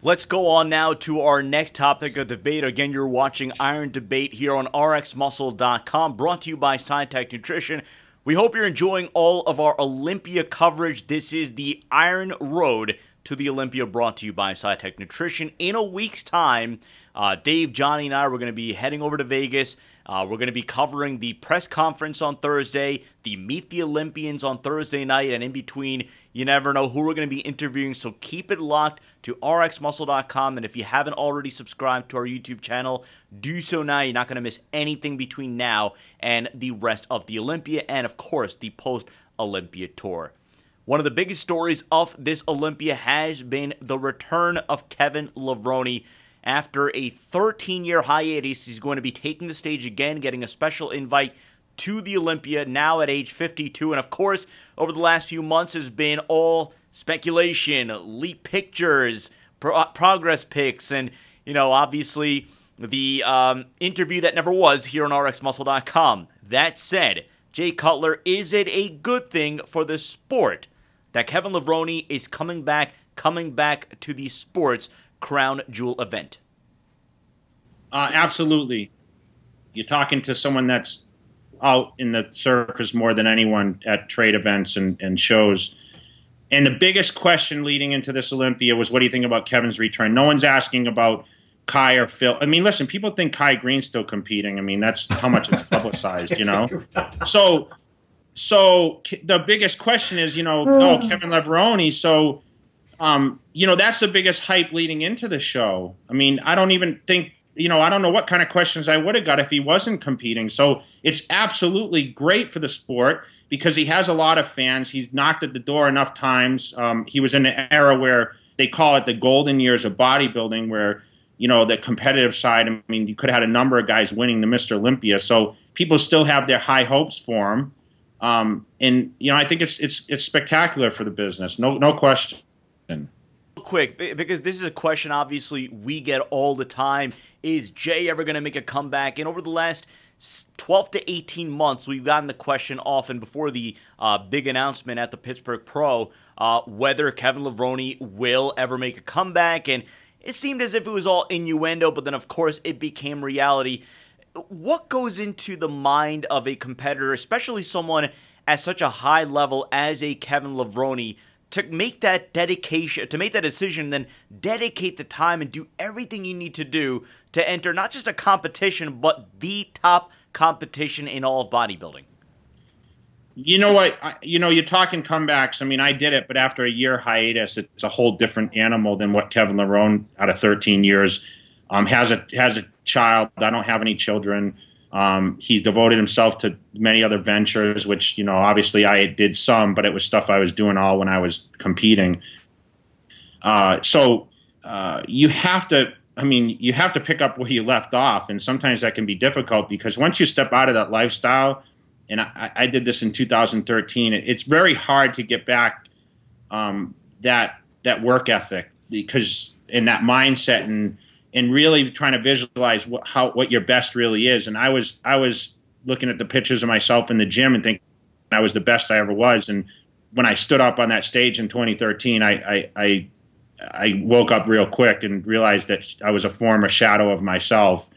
Let's go on now to our next topic of debate. Again, you're watching Iron Debate here on RXMuscle.com, brought to you by SciTech Nutrition. We hope you're enjoying all of our Olympia coverage. This is the Iron Road to the Olympia, brought to you by SciTech Nutrition. In a week's time, Dave, Johnny, and I, we're going to be heading over to Vegas. We're going to be covering the press conference on Thursday, the Meet the Olympians on Thursday night, and in between, you never know who we're going to be interviewing, so keep it locked to RXMuscle.com, and if you haven't already subscribed to our YouTube channel, do so now. You're not going to miss anything between now and the rest of the Olympia, and of course, the post-Olympia tour. One of the biggest stories of this Olympia has been the return of Kevin Levrone. After a 13-year hiatus, he's going to be taking the stage again, getting a special invite to the Olympia, now at age 52. And of course, over the last few months has been all speculation, leaked pictures, progress pics, and, obviously the interview that never was here on RXMuscle.com. That said, Jay Cutler, is it a good thing for the sport that Kevin Levrone is coming back to the sport's crown jewel event? Absolutely. You're talking to someone that's out in the surface more than anyone at trade events and shows. And the biggest question leading into this Olympia was, what do you think about Kevin's return? No one's asking about Kai or Phil. I mean, listen, people think Kai Green's still competing. I mean, that's how much it's publicized, you know? So the biggest question is, Kevin Levrone. So, that's the biggest hype leading into the show. I mean, I don't even think, I don't know what kind of questions I would have got if he wasn't competing. So it's absolutely great for the sport because he has a lot of fans. He's knocked at the door enough times. He was in an era where they call it the golden years of bodybuilding, where, the competitive side, I mean, you could have had a number of guys winning the Mr. Olympia. So people still have their high hopes for him. And I think it's spectacular for the business. No question. Quick, because this is a question obviously we get all the time. Is Jay ever going to make a comeback? And over the last 12 to 18 months, we've gotten the question often before the big announcement at the Pittsburgh Pro, whether Kevin Levrone will ever make a comeback. And it seemed as if it was all innuendo, but then of course it became reality. What goes into the mind of a competitor, especially someone at such a high level as a Kevin Levrone, to make that dedication, to make that decision, then dedicate the time and do everything you need to do to enter not just a competition, but the top competition in all of bodybuilding? You know what? You're talking comebacks. I mean, I did it, but after a year hiatus, it's a whole different animal than what Kevin Levrone, out of 13 years, has a child. I don't have any children. He's devoted himself to many other ventures, which, obviously I did some, but it was stuff I was doing all when I was competing. So you have to pick up where you left off. And sometimes that can be difficult because once you step out of that lifestyle, and I did this in 2013, it's very hard to get back that work ethic because in that mindset and really trying to visualize what your best really is. And I was looking at the pictures of myself in the gym and thinking I was the best I ever was. And when I stood up on that stage in 2013, I woke up real quick and realized that I was a former shadow of myself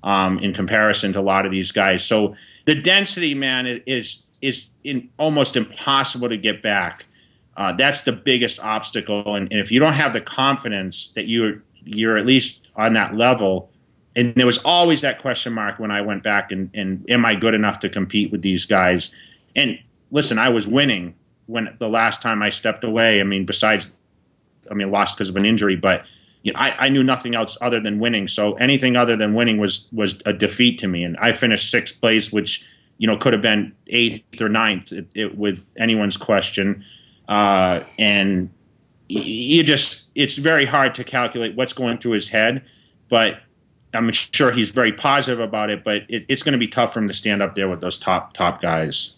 in comparison to a lot of these guys. So the density, man, is almost impossible to get back. That's the biggest obstacle. And if you don't have the confidence that you're at least on that level, and there was always that question mark when I went back and am I good enough to compete with these guys? And listen, I was winning when the last time I stepped away. I mean, lost because of an injury, but I knew nothing else other than winning. So anything other than winning was a defeat to me. And I finished 6th place, which could have been 8th or 9th with anyone's question. And it's very hard to calculate what's going through his head, but I'm sure he's very positive about it, but it's going to be tough for him to stand up there with those top guys.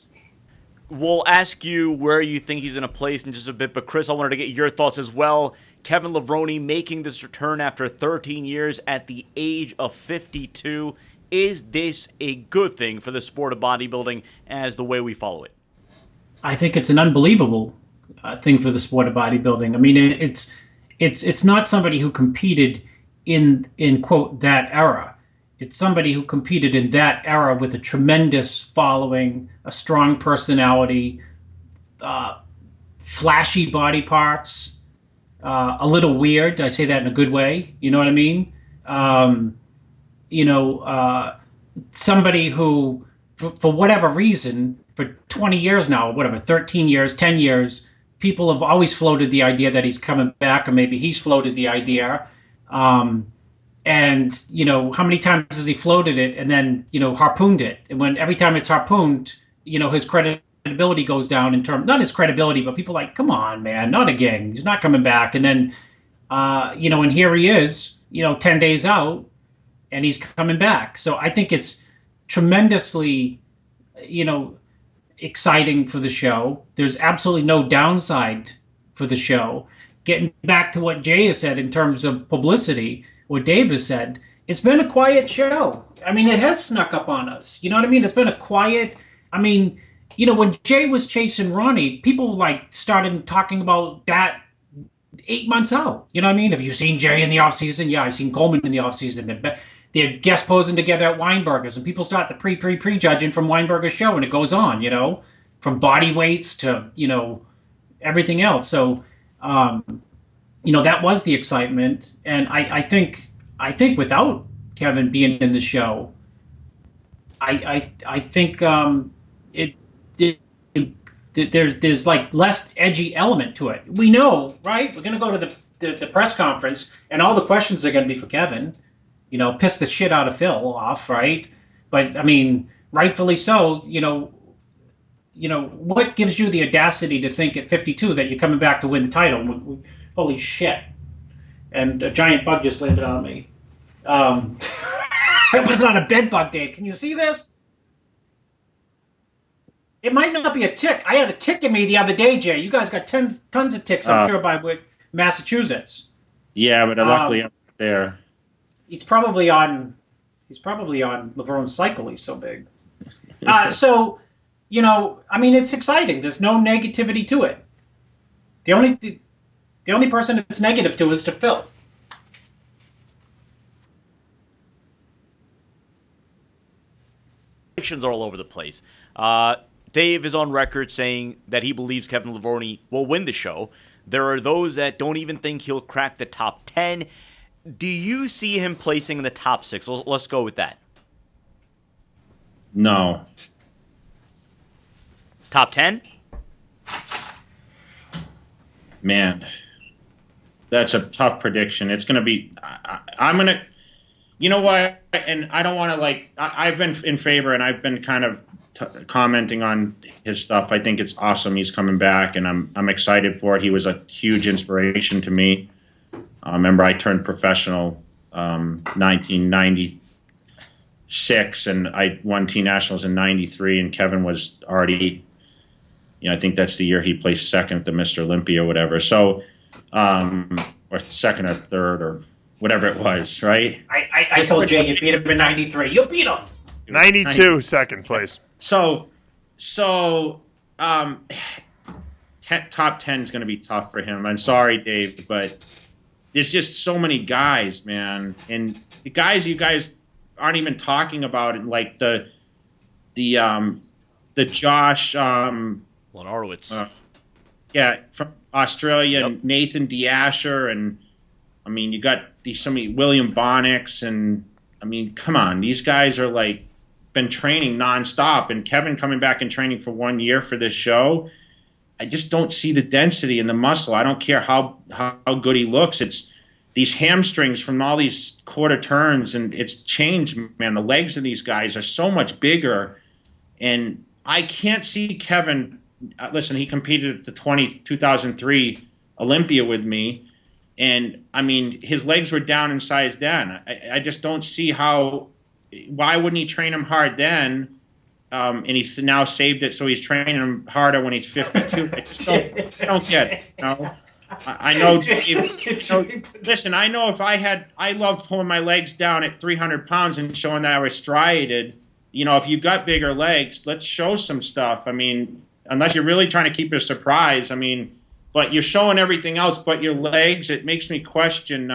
We'll ask you where you think he's going to place in just a bit, but Chris, I wanted to get your thoughts as well. Kevin Levrone making this return after 13 years at the age of 52. Is this a good thing for the sport of bodybuilding as the way we follow it? I think it's an unbelievable thing for the sport of bodybuilding. I mean, it's not somebody who competed in quote that era. It's somebody who competed in that era with a tremendous following, a strong personality, flashy body parts, a little weird. I say that in a good way. You know what I mean? Somebody who, for whatever reason, for 20 years now, whatever, 13 years, 10 years, people have always floated the idea that he's coming back, or maybe he's floated the idea. And, how many times has he floated it and then, harpooned it? And every time it's harpooned, his credibility goes down in terms, not his credibility, but people are like, come on, man, not again. He's not coming back. And then, and here he is, 10 days out and he's coming back. So I think it's tremendously, exciting for the show. There's absolutely no downside for the show. Getting back to what Jay has said in terms of publicity, what Dave has said, it's been a quiet show. I mean, it has snuck up on us. You know what I mean? It's been a quiet, when Jay was chasing Ronnie, people started talking about that 8 months out. You know what I mean? Have you seen Jay in the off season? Yeah, I've seen Coleman in the off season. They're guest posing together at Weinberger's, and people start the prejudging from Weinberger's show, and it goes on, from body weights to, everything else. So, that was the excitement. And I think without Kevin being in the show, I think there's like less edgy element to it. We know, right? We're going to go to the press conference, and all the questions are going to be for Kevin. Piss the shit out of Phil off, right? But I mean, rightfully so. What gives you the audacity to think at 52 that you're coming back to win the title? Holy shit! And a giant bug just landed on me. It was on a bed bug, Dave. Can you see this? It might not be a tick. I had a tick in me the other day, Jay. You guys got tons of ticks, I'm sure, by Massachusetts. Yeah, but luckily I'm there. He's probably on Levrone's cycle. He's so big. So, I mean, it's exciting. There's no negativity to it. The only person it's negative to is to Phil. Predictions are all over the place. Dave is on record saying that he believes Kevin Levrone will win the show. There are those that don't even think he'll crack the top 10. Do you see him placing in the top 6? Let's go with that. No. Top 10? Man, that's a tough prediction. It's going to be I'm going to you know what? And I don't want to I've been in favor, and I've been kind of commenting on his stuff. I think it's awesome he's coming back, and I'm excited for it. He was a huge inspiration to me. Remember, I turned professional 1996, and I won Team Nationals in 93, and Kevin was already, I think that's the year he placed second at the Mr. Olympia or whatever. So, or second or third or whatever it was, right? I told Jay you beat him in 93. You beat him. 92, second place. So top 10 is going to be tough for him. I'm sorry, Dave, but there's just so many guys, man. And the guys you guys aren't even talking about it, like the Josh Lenarowitz. From Australia, Yep. and Nathan DeAsher, and I mean, you got so many William Bonix, and I mean, come on, these guys are been training nonstop, and Kevin coming back and training for 1 year for this show. I just don't see the density in the muscle. I don't care how good he looks. It's these hamstrings from all these quarter turns, and it's changed, man. The legs of these guys are so much bigger, and I can't see Kevin. Listen, he competed at the 2003 Olympia with me, and I mean, his legs were down in size then. I just don't see how. Why wouldn't he train him hard then? And he's now saved it, so he's training him harder when he's 52. I just don't get it. I know. Listen, I know if I love pulling my legs down at 300 pounds and showing that I was striated. If you've got bigger legs, let's show some stuff. I mean, unless you're really trying to keep it a surprise. I mean, but you're showing everything else but your legs. It makes me question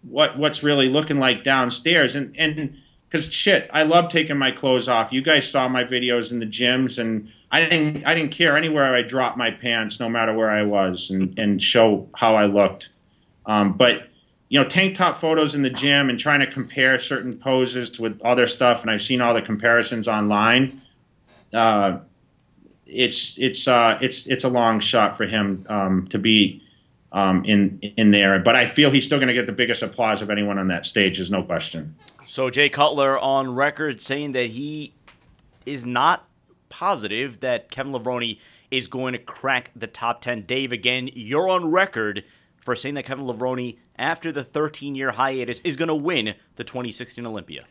what's really looking like downstairs. And because shit, I love taking my clothes off. You guys saw my videos in the gyms, and I didn't care anywhere I dropped my pants, no matter where I was, and show how I looked. But tank top photos in the gym and trying to compare certain poses with other stuff, and I've seen all the comparisons online. It's a long shot for him to be in there, but I feel he's still going to get the biggest applause of anyone on that stage. There's no question. So Jay Cutler on record saying that he is not positive that Kevin Levrone is going to crack the top 10. Dave, again, you're on record for saying that Kevin Levrone, after the 13-year hiatus, is going to win the 2016 Olympia.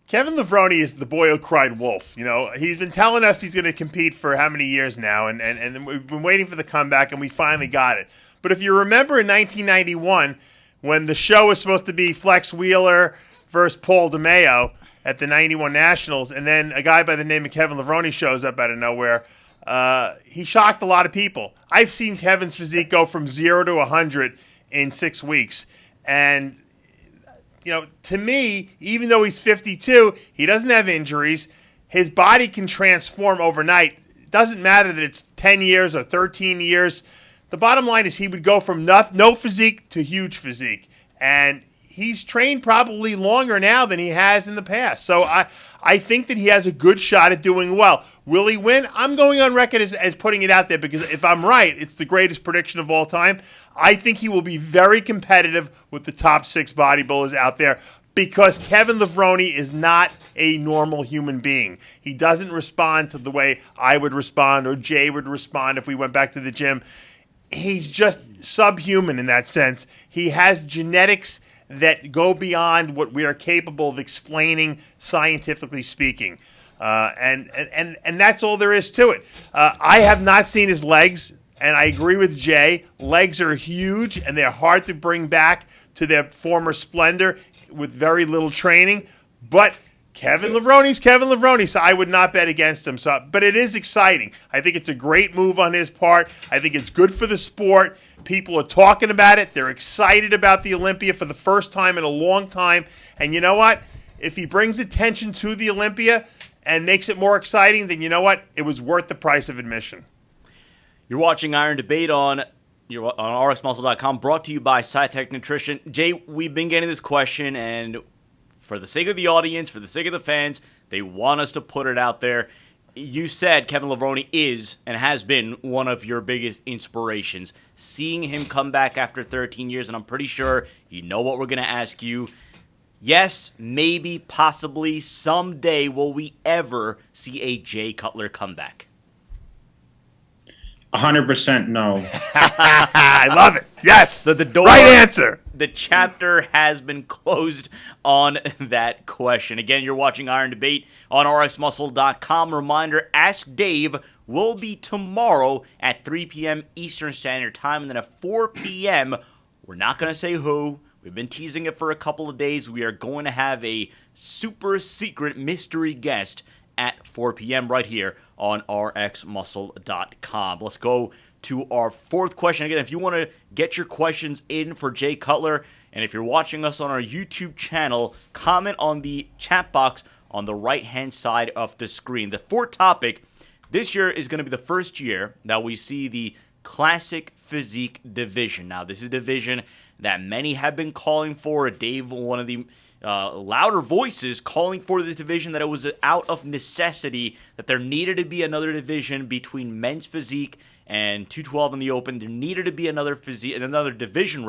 Kevin Levrone is the boy who cried wolf. He's been telling us he's going to compete for how many years now, and we've been waiting for the comeback, and we finally got it. But if you remember in 1991, when the show was supposed to be Flex Wheeler versus Paul DeMeo at the 91 Nationals, and then a guy by the name of Kevin Levrone shows up out of nowhere, he shocked a lot of people. I've seen Kevin's physique go from 0 to 100 in 6 weeks, and to me, even though he's 52, he doesn't have injuries. His body can transform overnight doesn't matter that it's 10 years or 13 years. The bottom line is he would go from no physique to huge physique. And he's trained probably longer now than he has in the past. So I think that he has a good shot at doing well. Will he win? I'm going on record as putting it out there because if I'm right, it's the greatest prediction of all time. I think he will be very competitive with the top 6 bodybuilders out there because Kevin Levrone is not a normal human being. He doesn't respond to the way I would respond or Jay would respond if we went back to the gym. He's just subhuman in that sense. He has genetics that go beyond what we are capable of explaining scientifically speaking. And that's all there is to it. I have not seen his legs, and I agree with Jay. Legs are huge, and they're hard to bring back to their former splendor with very little training. But Kevin Levrone's Kevin Levrone, so I would not bet against him. But it is exciting. I think it's a great move on his part. I think it's good for the sport. People are talking about it. They're excited about the Olympia for the first time in a long time. And you know what? If he brings attention to the Olympia and makes it more exciting, then you know what? It was worth the price of admission. You're watching Iron Debate on RXMuscle.com, brought to you by SciTech Nutrition. Jay, we've been getting this question, and for the sake of the audience, for the sake of the fans, they want us to put it out there. You said Kevin Levrone is and has been one of your biggest inspirations. Seeing him come back after 13 years, and I'm pretty sure you know what we're going to ask you. Yes, maybe, possibly, someday will we ever see a Jay Cutler comeback? 100% no. I love it. Yes. So the door, right answer. The chapter has been closed on that question. Again, you're watching Iron Debate on RXMuscle.com. Reminder, Ask Dave will be tomorrow at 3 p.m. Eastern Standard Time. And then at 4 p.m., we're not going to say who. We've been teasing it for a couple of days. We are going to have a super secret mystery guest at 4 p.m. right here on RXMuscle.com. Let's go to our 4th question. Again, if you want to get your questions in for Jay Cutler, and if you're watching us on our YouTube channel, comment on the chat box on the right-hand side of the screen. The 4th topic, this year is going to be the first year that we see the Classic Physique division. Now, this is a division that many have been calling for. Dave, one of the louder voices calling for this division, that it was out of necessity, that there needed to be another division between men's physique and 212 in the open. There needed to be another division,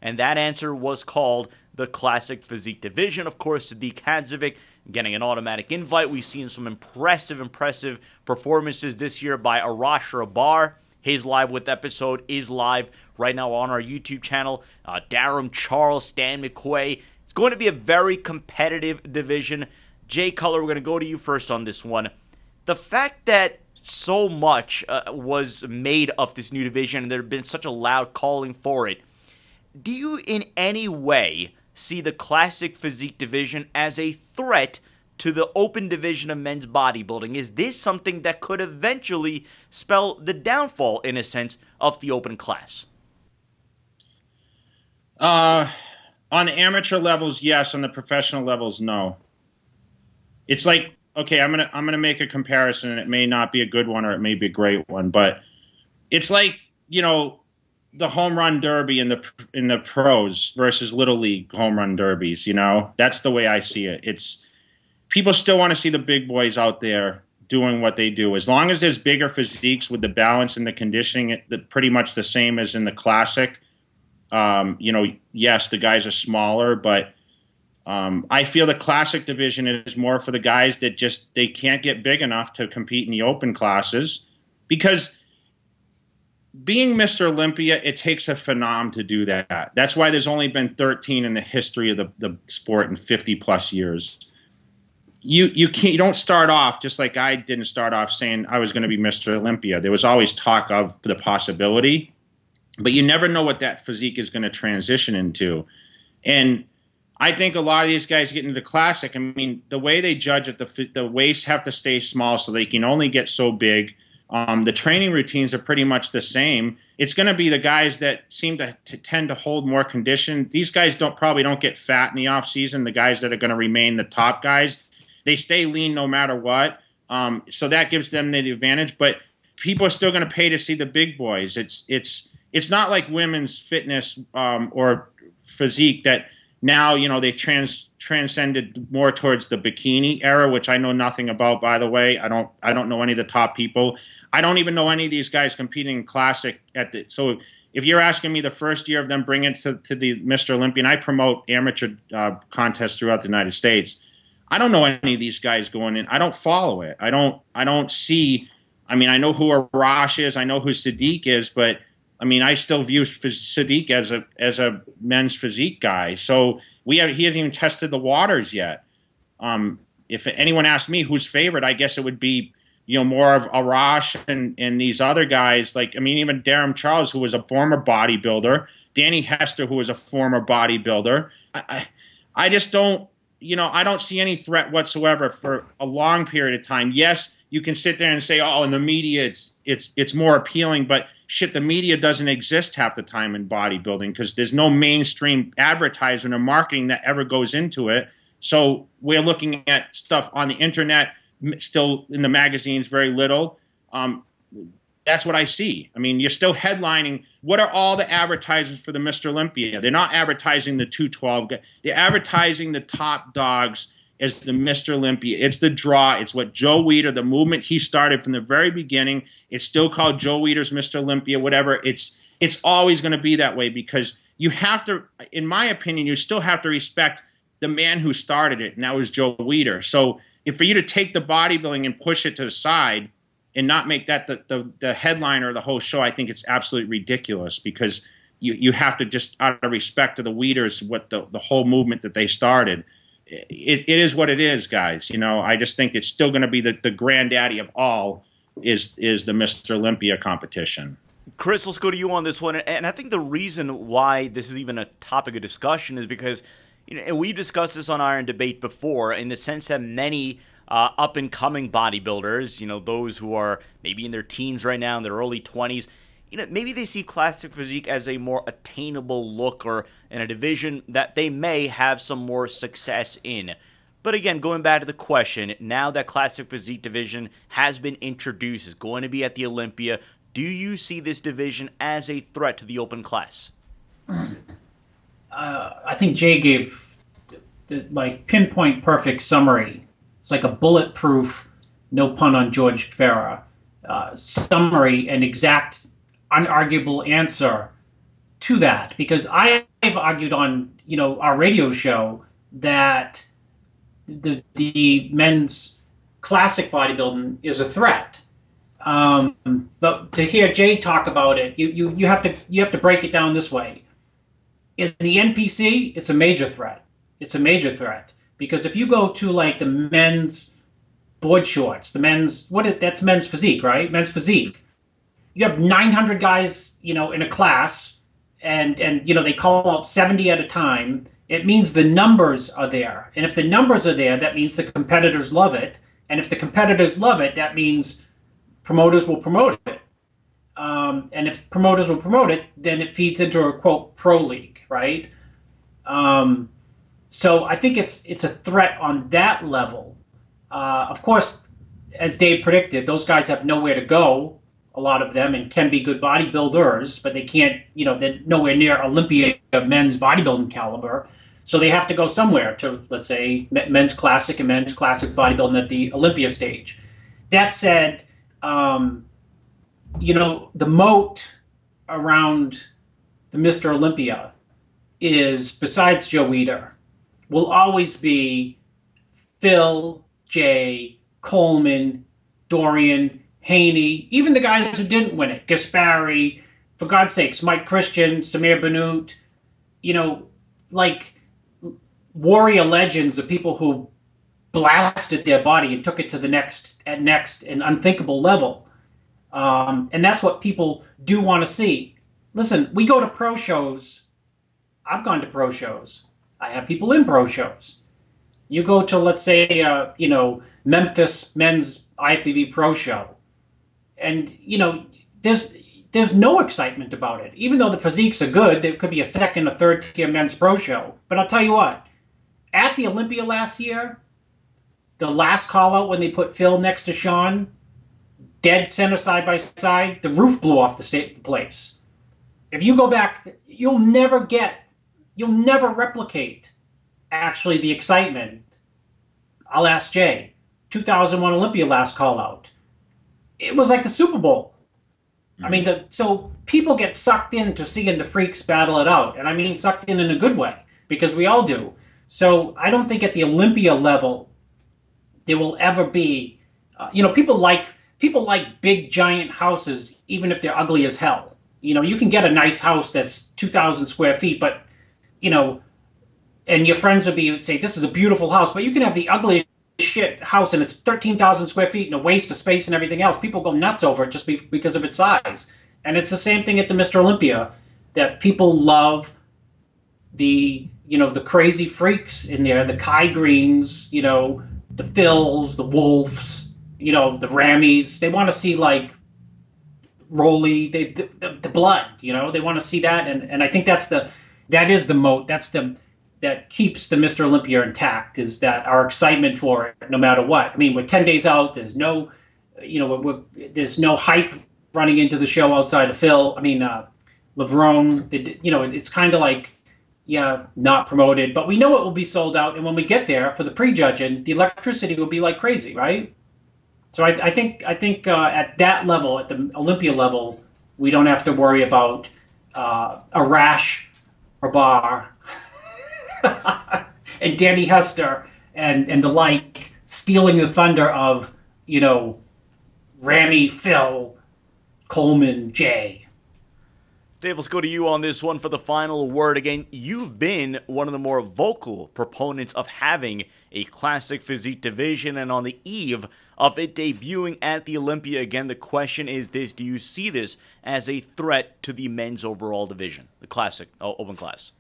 and that answer was called the Classic Physique division. Of course, Sadiq Hadzovic getting an automatic invite. We've seen some impressive performances this year by Arash Rabar. His Live With episode is live right now on our YouTube channel. Darum Charles, Stan McQuay. It's going to be a very competitive division. Jay Cutler, we're going to go to you first on this one. The fact that so much was made of this new division and there had been such a loud calling for it, do you in any way see the Classic Physique division as a threat to the open division of men's bodybuilding? Is this something that could eventually spell the downfall, in a sense, of the open class? On the amateur levels, yes. On the professional levels, no. It's like, okay, I'm gonna make a comparison, and it may not be a good one or it may be a great one, but it's like, you know, the home run derby in the pros versus little league home run derbies. You know, that's the way I see it. It's people still want to see the big boys out there doing what they do. As long as there's bigger physiques with the balance and the conditioning, pretty much the same as in the classic. You know, yes, the guys are smaller, but I feel the classic division is more for the guys that they can't get big enough to compete in the open classes, because being Mr. Olympia, it takes a phenom to do that. That's why there's only been 13 in the history of the sport in 50 plus years. You don't start off, just like I didn't start off saying I was going to be Mr. Olympia. There was always talk of the possibility, but you never know what that physique is going to transition into. And I think a lot of these guys get into the classic. I mean, the way they judge it, the waists have to stay small so they can only get so big. The training routines are pretty much the same. It's going to be the guys that seem to tend to hold more condition. These guys probably don't get fat in the off season. The guys that are going to remain the top guys, they stay lean no matter what. So that gives them the advantage. But people are still going to pay to see the big boys. It's not like women's fitness or physique that now, they transcended more towards the bikini era, which I know nothing about, by the way. I don't know any of the top people. I don't even know any of these guys competing in classic so if you're asking me the first year of them bringing it to the Mr. Olympia, and I promote amateur contests throughout the United States, I don't know any of these guys going in. I don't follow it. I don't see. I mean, I know who Arash is. I know who Cedric is, but I mean, I still view Cedric as a men's physique guy. So he hasn't even tested the waters yet. If anyone asked me who's favorite, I guess it would be more of Arash and these other guys. Like, I mean, even Darren Charles, who was a former bodybuilder, Danny Hester, who was a former bodybuilder. I just don't. I don't see any threat whatsoever for a long period of time. Yes, you can sit there and say, oh, in the media it's more appealing, but shit, the media doesn't exist half the time in bodybuilding because there's no mainstream advertising or marketing that ever goes into it. So we're looking at stuff on the internet, still in the magazines, very little. That's what I see. I mean, you're still headlining. What are all the advertisers for the Mr. Olympia? They're not advertising the 212 guy. They're advertising the top dogs as the Mr. Olympia. It's the draw. It's what Joe Weider, the movement he started from the very beginning. It's still called Joe Weider's Mr. Olympia, whatever. It's always going to be that way because you have to, in my opinion, you still have to respect the man who started it, and that was Joe Weider. So for you to take the bodybuilding and push it to the side and not make that the headliner of the whole show, I think it's absolutely ridiculous because you have to just, out of respect to the Weeders, what the whole movement that they started, it is what it is, guys. I just think it's still going to be the granddaddy of all is the Mr. Olympia competition. Chris, let's go to you on this one. And I think the reason why this is even a topic of discussion is because, and we've discussed this on Iron Debate before, in the sense that many up-and-coming bodybuilders, those who are maybe in their teens right now, in their early 20s, maybe they see classic physique as a more attainable look or in a division that they may have some more success in. But again, going back to the question, now that classic physique division has been introduced, is going to be at the Olympia, do you see this division as a threat to the open class? I think Jay gave the pinpoint perfect summary. It's like a bulletproof, no pun on George Farah, summary and exact, unarguable answer to that. Because I've argued on our radio show that the men's classic bodybuilding is a threat. But to hear Jay talk about it, you have to break it down this way. In the NPC, it's a major threat. It's a major threat. Because if you go to the men's board shorts, that's men's physique, right? Men's physique. You have 900 guys, in a class, and they call out 70 at a time. It means the numbers are there, and if the numbers are there, that means the competitors love it, and if the competitors love it, that means promoters will promote it. And if promoters will promote it, then it feeds into a quote pro league, right? So I think it's a threat on that level. Of course, as Dave predicted, those guys have nowhere to go, a lot of them, and can be good bodybuilders, but they can't, they're nowhere near Olympia men's bodybuilding caliber. So they have to go somewhere to, let's say, men's classic and men's classic bodybuilding at the Olympia stage. That said, the moat around the Mr. Olympia is, besides Joe Weider, will always be Phil, Jay, Coleman, Dorian, Haney, even the guys who didn't win it, Gaspari, for God's sakes, Mike Christian, Samir Bannout, warrior legends of people who blasted their body and took it to the next and unthinkable level. And that's what people do want to see. Listen, we go to pro shows. I've gone to pro shows. I have people in pro shows. You go to, let's say, Memphis men's IFBB pro show, and there's no excitement about it. Even though the physiques are good, there could be a second or third tier men's pro show. But I'll tell you what, at the Olympia last year, the last call out when they put Phil next to Sean, dead center side by side, the roof blew off the place. If you go back, you'll never replicate actually the excitement. I'll ask Jay. 2001 Olympia last call out. It was like the Super Bowl. I mean, so people get sucked into seeing the freaks battle it out, and I mean sucked in a good way, because we all do. So I don't think at the Olympia level there will ever be, people like big giant houses, even if they're ugly as hell. You can get a nice house that's 2,000 square feet, but and your friends would say this is a beautiful house, but you can have the ugliest shit house and it's 13,000 square feet and a waste of space and everything else. People go nuts over it just because of its size. And it's the same thing at the Mr. Olympia, that people love the crazy freaks in there, the Kai Greens, the Phils, the Wolves, the Rammies. They want to see like Rolly, the blood, they want to see that. And I think that is the moat. That keeps the Mr. Olympia intact, is that our excitement for it, no matter what. I mean, we're 10 days out. There's no, there's no hype running into the show outside of Phil. I mean, Levrone, it's kind of like, not promoted, but we know it will be sold out. And when we get there for the prejudging, the electricity will be like crazy, right? So I think at that level, at the Olympia level, we don't have to worry about Arash Rabar and Danny Hester and the like stealing the thunder of, Ramy, Phil, Coleman, Jay. Dave, let's go to you on this one for the final word. Again, you've been one of the more vocal proponents of having a classic physique division, and on the eve of it debuting at the Olympia, again, the question is this: do you see this as a threat to the men's overall division, the classic open class?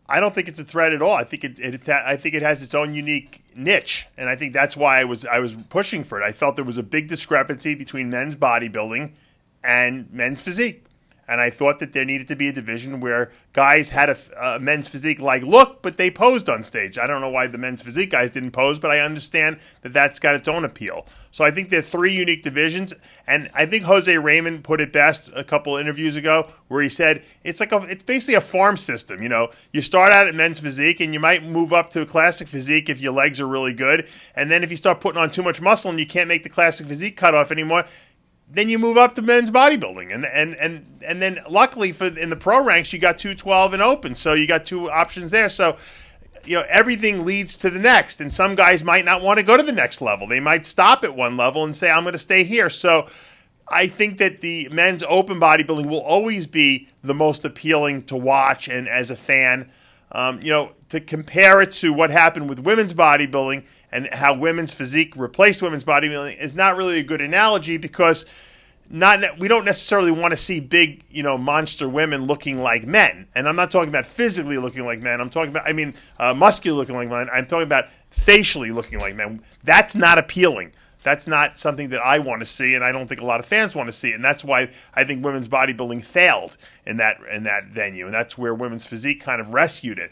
I don't think it's a threat at all. I think it has its own unique niche, and I think that's why I was pushing for it. I felt there was a big discrepancy between men's bodybuilding and men's physique. And I thought that there needed to be a division where guys had a men's physique-like look, but they posed on stage. I don't know why the men's physique guys didn't pose, but I understand that that's got its own appeal. So I think there are three unique divisions, and I think Jose Raymond put it best a couple interviews ago, where he said it's basically a farm system. You start out at men's physique, and you might move up to a classic physique if your legs are really good, and then if you start putting on too much muscle and you can't make the classic physique cutoff anymore, then you move up to men's bodybuilding, and then luckily in the pro ranks you got 212 and open, so you got two options there. So everything leads to the next, and some guys might not want to go to the next level. They might stop at one level and say, I'm going to stay here. So I think that the men's open bodybuilding will always be the most appealing to watch, and as a fan, to compare it to what happened with women's bodybuilding and how women's physique replaced women's bodybuilding is not really a good analogy, because we don't necessarily want to see big, monster women looking like men. And I'm not talking about physically looking like men. I'm talking about, muscular looking like men. I'm talking about facially looking like men. That's not appealing. That's not something that I want to see, and I don't think a lot of fans want to see it. And that's why I think women's bodybuilding failed in that venue, and that's where women's physique kind of rescued it.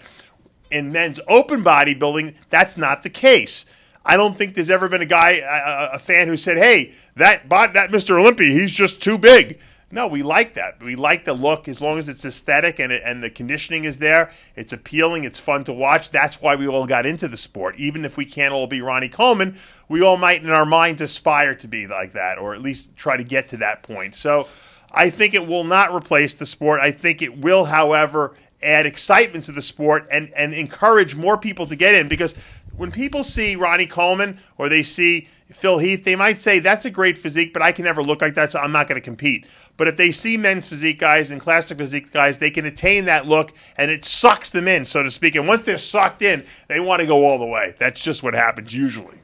In men's open bodybuilding, that's not the case. I don't think there's ever been a fan who said, hey, that Mr. Olympia, he's just too big. No, we like that. We like the look as long as it's aesthetic and the conditioning is there. It's appealing. It's fun to watch. That's why we all got into the sport. Even if we can't all be Ronnie Coleman, we all might in our minds aspire to be like that, or at least try to get to that point. So I think it will not replace the sport. I think it will, however, add excitement to the sport and encourage more people to get in, because when people see Ronnie Coleman or they see Phil Heath, they might say, that's a great physique, but I can never look like that, so I'm not going to compete. But if they see men's physique guys and classic physique guys, they can attain that look, and it sucks them in, so to speak. And once they're sucked in, they want to go all the way. That's just what happens usually.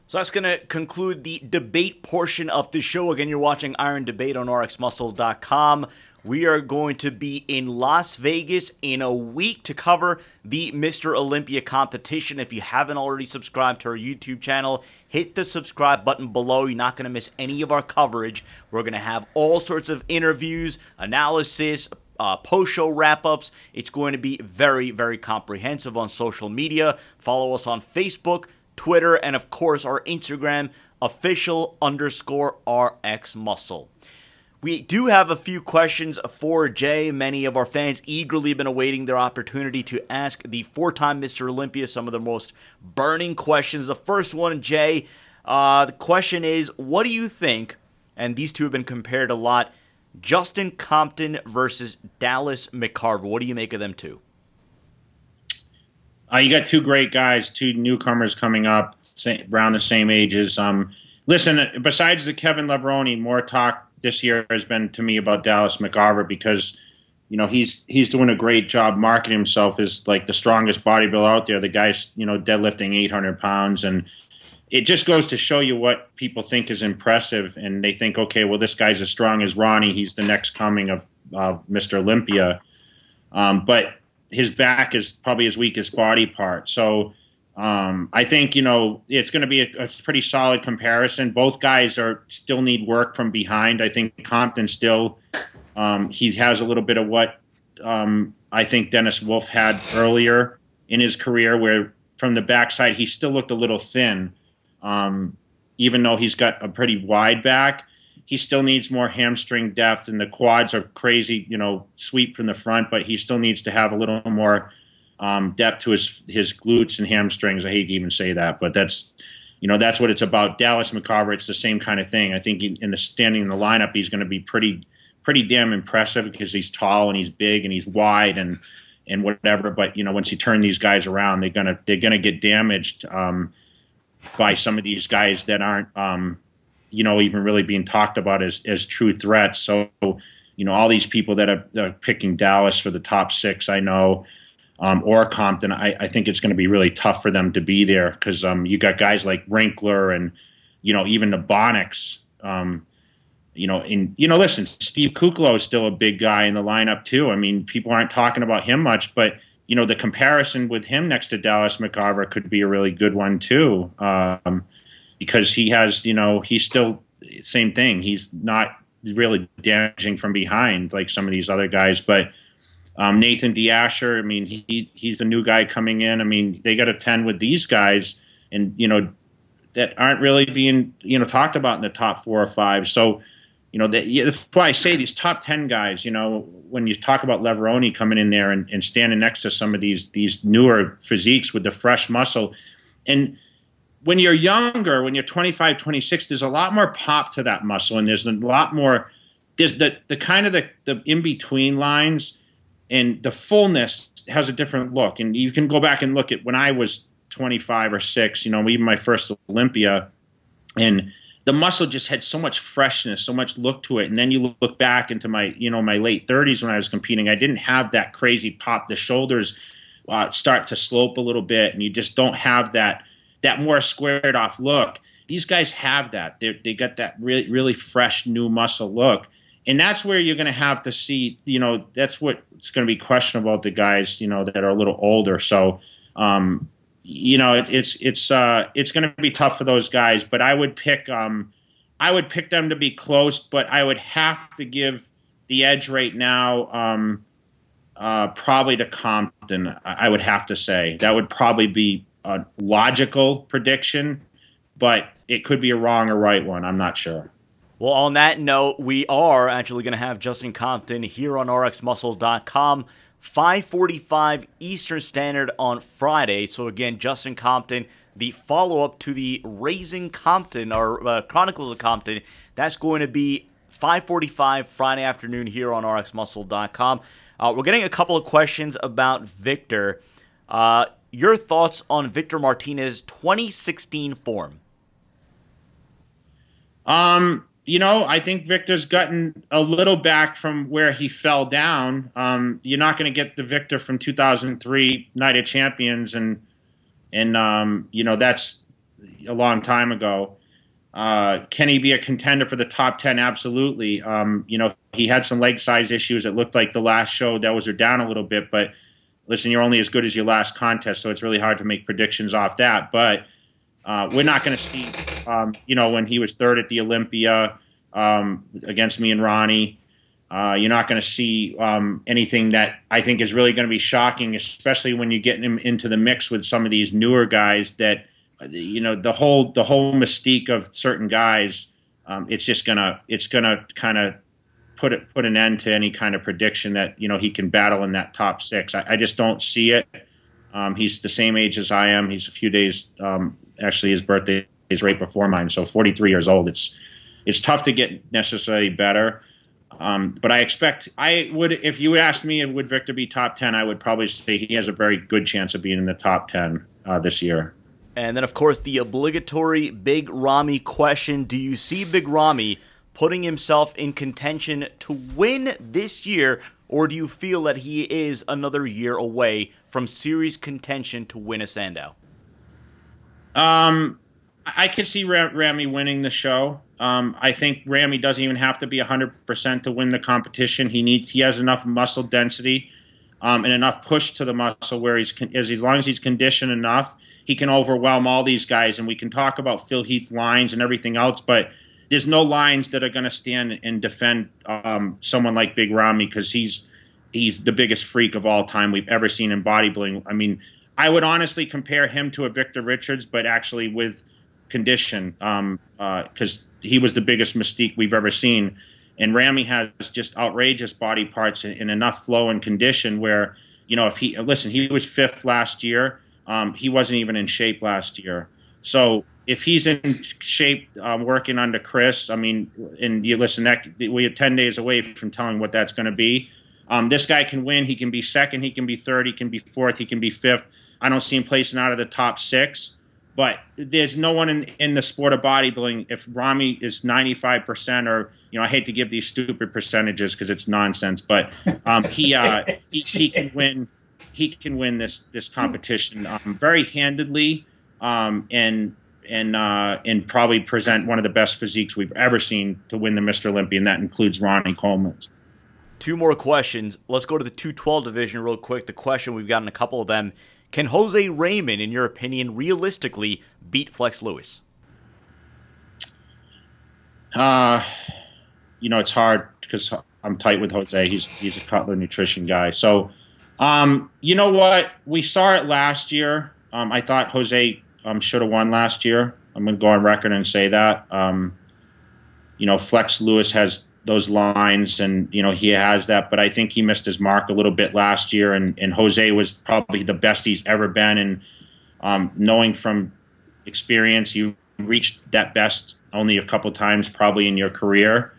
So that's going to conclude the debate portion of the show. Again, you're watching Iron Debate on RXMuscle.com. We are going to be in Las Vegas in a week to cover the Mr. Olympia competition. If you haven't already subscribed to our YouTube channel, hit the subscribe button below. You're not going to miss any of our coverage. We're going to have all sorts of interviews, analysis, post-show wrap-ups. It's going to be very, very comprehensive on social media. Follow us on Facebook, Twitter, and of course our Instagram, official_RXMuscle. We do have a few questions for Jay. Many of our fans eagerly been awaiting their opportunity to ask the four-time Mr. Olympia some of the most burning questions. The first one, Jay, the question is, what do you think, and these two have been compared a lot, Justin Compton versus Dallas McCarver. What do you make of them two? You got two great guys, two newcomers coming up, around the same ages. Listen, besides the Kevin Levrone, more talk this year has been to me about Dallas McCarver because, you know, he's doing a great job marketing himself as like the strongest bodybuilder out there. The guy's, you know, deadlifting 800 pounds, and it just goes to show you what people think is impressive, and they think, okay, well, this guy's as strong as Ronnie. He's the next coming of Mr. Olympia. But his back is probably his weakest body part. So I think, you know, it's going to be a pretty solid comparison. Both guys still need work from behind. I think Compton still, he has a little bit of what I think Dennis Wolf had earlier in his career, where from the backside he still looked a little thin. Even though he's got a pretty wide back, he still needs more hamstring depth, and the quads are crazy, you know, sweep from the front, but he still needs to have a little more depth to his glutes and hamstrings. I hate to even say that, but that's, you know, that's what it's about. Dallas McCarver, it's the same kind of thing. I think standing in the lineup, he's going to be pretty damn impressive because he's tall and he's big and he's wide and whatever. But, you know, once you turn these guys around, they're gonna get damaged by some of these guys that aren't, you know, even really being talked about as true threats. So, you know, all these people that are picking Dallas for the top 6, I know, or Compton, I think it's going to be really tough for them to be there because you got guys like Wrinkler and, you know, even the Bonics, you know, listen, Steve Kuklo is still a big guy in the lineup too. I mean, people aren't talking about him much, but, you know, the comparison with him next to Dallas McCarver could be a really good one too, because he has, you know, he's still same thing. He's not really damaging from behind like some of these other guys, but Nathan D'Asher, I mean, he's a new guy coming in. I mean, they got to tend with these guys, and you know, that aren't really being, you know, talked about in the top 4 or 5. So, you know, that's why I say these top 10 guys. You know, when you talk about Levrone coming in there and standing next to some of these newer physiques with the fresh muscle, and when you're younger, when you're 25, 26, there's a lot more pop to that muscle, and there's a lot more. There's the kind of the in between lines. And the fullness has a different look. And you can go back and look at when I was 25 or 6, you know, even my first Olympia, and the muscle just had so much freshness, so much look to it. And then you look back into my, you know, my late 30s when I was competing, I didn't have that crazy pop. The shoulders start to slope a little bit, and you just don't have that more squared off look. These guys have that. They got that really, really fresh new muscle look. And that's where you're going to have to see, you know, that's what's going to be questionable about the guys, you know, that are a little older. So, you know, it's going to be tough for those guys. But I would pick them to be close. But I would have to give the edge right now, probably to Compton. I would have to say that would probably be a logical prediction, but it could be a wrong or right one. I'm not sure. Well, on that note, we are actually going to have Justin Compton here on RXMuscle.com, 5:45 Eastern Standard on Friday. So again, Justin Compton, the follow-up to the Raising Compton, or Chronicles of Compton, that's going to be 5:45 Friday afternoon here on RXMuscle.com. We're getting a couple of questions about Victor. Your thoughts on Victor Martinez's 2016 form? You know, I think Victor's gotten a little back from where he fell down. You're not going to get the Victor from 2003 Night of Champions, and you know, that's a long time ago. Can he be a contender for the top 10? Absolutely. You know, he had some leg size issues. It looked like the last show those are down a little bit, but listen, you're only as good as your last contest, so it's really hard to make predictions off that. But we're not going to see, you know, when he was third at the Olympia against me and Ronnie, you're not going to see anything that I think is really going to be shocking, especially when you get him into the mix with some of these newer guys that the whole mystique of certain guys, it's gonna kind of put an end to any kind of prediction that he can battle in that top 6. I just don't see it. He's the same age as I am. He's a few days. Actually, his birthday is right before mine, so 43 years old. It's tough to get necessarily better. But if you asked me, would Victor be top 10? I would probably say he has a very good chance of being in the top 10 this year. And then, of course, the obligatory Big Ramy question. Do you see Big Ramy putting himself in contention to win this year, or do you feel that he is another year away from serious contention to win a Sandow? I could see Ramy winning the show. I think Ramy doesn't even have to be 100% to win the competition. He has enough muscle density and enough push to the muscle where as long as he's conditioned enough, he can overwhelm all these guys. And we can talk about Phil Heath lines and everything else, but there's no lines that are going to stand and defend someone like Big Ramy, because he's the biggest freak of all time we've ever seen in bodybuilding. I mean, I would honestly compare him to a Victor Richards, but actually with condition, because he was the biggest mystique we've ever seen. And Ramy has just outrageous body parts and enough flow and condition where, if he was 5th last year. He wasn't even in shape last year. So if he's in shape working under Chris, I mean, and you listen, we are 10 days away from telling what that's going to be. This guy can win. He can be 2nd. He can be 3rd. He can be 4th. He can be 5th. I don't see him placing out of the top 6. But there's no one in the sport of bodybuilding. If Ramy is 95%, or I hate to give these stupid percentages because it's nonsense, but he can win. He can win this competition very handedly, and probably present one of the best physiques we've ever seen to win the Mr. Olympia, and that includes Ronnie Coleman's. 2 more questions. Let's go to the 212 division real quick. The question, we've gotten a couple of them. Can Jose Raymond, in your opinion, realistically beat Flex Lewis? It's hard because I'm tight with Jose. He's a Cutler nutrition guy. So, you know what? We saw it last year. I thought Jose should have won last year. I'm going to go on record and say that. Flex Lewis has those lines, and he has that, but I think he missed his mark a little bit last year, and Jose was probably the best he's ever been, and knowing from experience, you reached that best only a couple times probably in your career.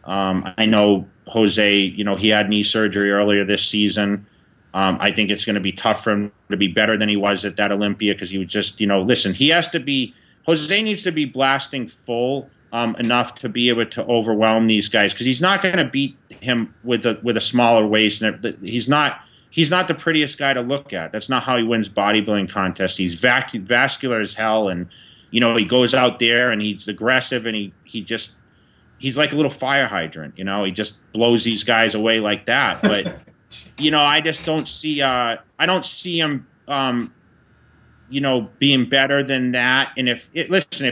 I know Jose, he had knee surgery earlier this season. I think it's going to be tough for him to be better than he was at that Olympia, because he was just, listen, Jose needs to be blasting full enough to be able to overwhelm these guys, because he's not going to beat him with a smaller waist. And he's not the prettiest guy to look at. That's not how he wins bodybuilding contests. He's vascular as hell, and he goes out there and he's aggressive, and he's like a little fire hydrant. He just blows these guys away like that. But I just don't see him being better than that. And if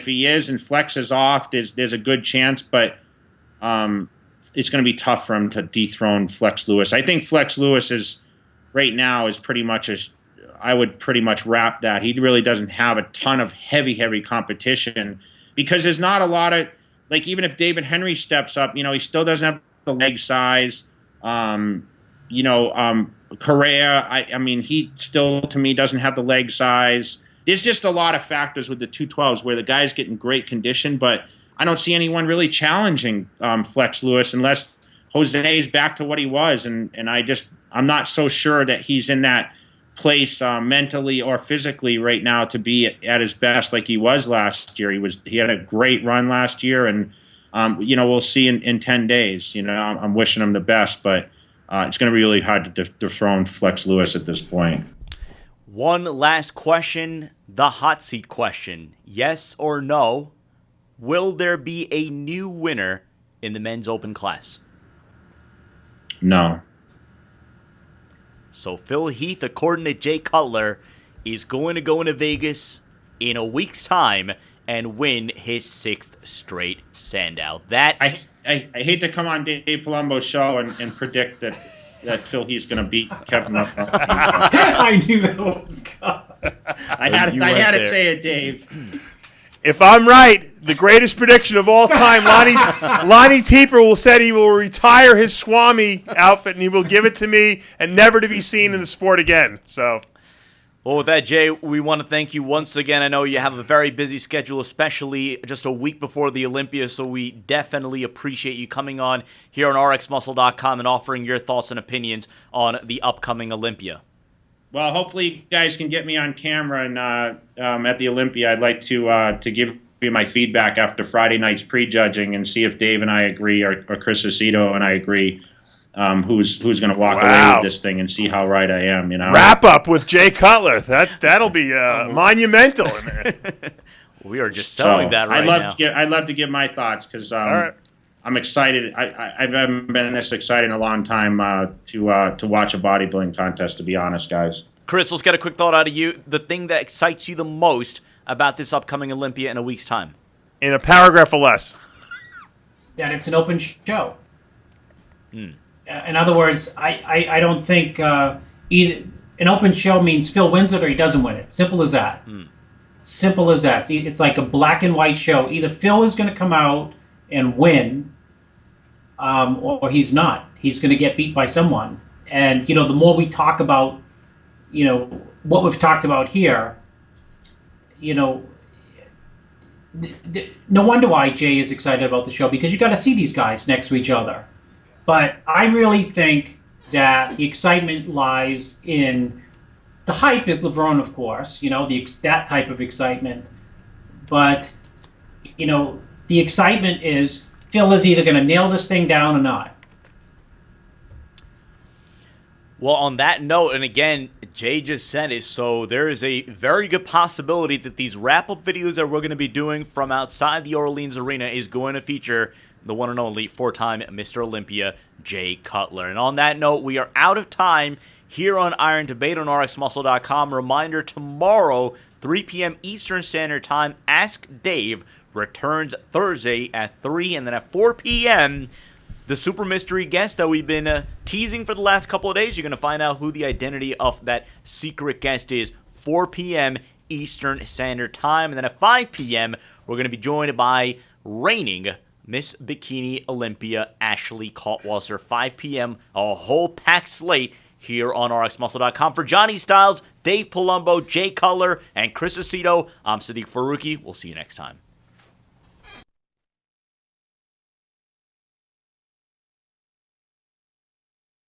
he is and Flex is off, there's a good chance, but it's going to be tough for him to dethrone Flex Lewis. I think Flex Lewis right now is pretty much I would pretty much wrap that. He really doesn't have a ton of heavy competition, because there's not a lot of, like, even if David Henry steps up, he still doesn't have the leg size. Correa, I mean, he still, to me, doesn't have the leg size. There's just a lot of factors with the 212s where the guy's getting great condition, but I don't see anyone really challenging Flex Lewis unless Jose is back to what he was, and I'm not so sure that he's in that place mentally or physically right now to be at his best like he was last year. He had a great run last year, and we'll see in 10 days. I'm wishing him the best, but it's going to be really hard to dethrone Flex Lewis at this point. One last question, the hot seat question. Yes or no, will there be a new winner in the men's open class? No. So Phil Heath, according to Jay Cutler, is going to go into Vegas in a week's time and win his 6th straight Sandow. That I hate to come on Dave Palumbo's show and predict that that Phil Heath's going to beat Kevin up. I knew that was coming. I had to say it, Dave. If I'm right, the greatest prediction of all time, Lonnie Teeper will said he will retire his Swami outfit and he will give it to me and never to be seen in the sport again. So, well, with that, Jay, we want to thank you once again. I know you have a very busy schedule, especially just a week before the Olympia, so we definitely appreciate you coming on here on RXMuscle.com and offering your thoughts and opinions on the upcoming Olympia. Well, hopefully you guys can get me on camera and at the Olympia. I'd like to give you my feedback after Friday night's prejudging and see if Dave and I agree or Chris Aceto and I agree who's going to walk away with this thing and see how right I am. You know, wrap up with Jay Cutler. That'll be monumental. We are just selling that right now. I'd love to give my thoughts because I'm excited. I haven't been this excited in a long time to watch a bodybuilding contest, to be honest, guys. Chris, let's get a quick thought out of you. The thing that excites you the most about this upcoming Olympia in a week's time? In a paragraph or less. That it's an open show. In other words, I don't think either an open show means Phil wins it or he doesn't win it. Simple as that. Simple as that. It's like a black and white show. Either Phil is going to come out and win, or he's not. He's going to get beat by someone. And, the more we talk about, what we've talked about here, no wonder why Jay is excited about the show, because you got to see these guys next to each other. But I really think that the excitement lies in the hype is Levrone, of course, that type of excitement. But, the excitement is Phil is either going to nail this thing down or not. Well, on that note, and again, Jay just said it, so there is a very good possibility that these wrap-up videos that we're going to be doing from outside the Orleans Arena is going to feature the one and only four-time Mr. Olympia, Jay Cutler. And on that note, we are out of time here on Iron Debate on RXMuscle.com. Reminder, tomorrow, 3 p.m. Eastern Standard Time, Ask Dave returns Thursday at 3, and then at 4 p.m., the super mystery guest that we've been teasing for the last couple of days. You're going to find out who the identity of that secret guest is. 4 p.m. Eastern Standard Time. And then at 5 p.m., we're going to be joined by reigning Miss Bikini Olympia, Ashley Kaltwasser. 5 p.m., a whole packed slate here on RXMuscle.com. For Johnny Styles, Dave Palumbo, Jay Cutler, and Chris Aceto, I'm Sadiq Faruqi. We'll see you next time.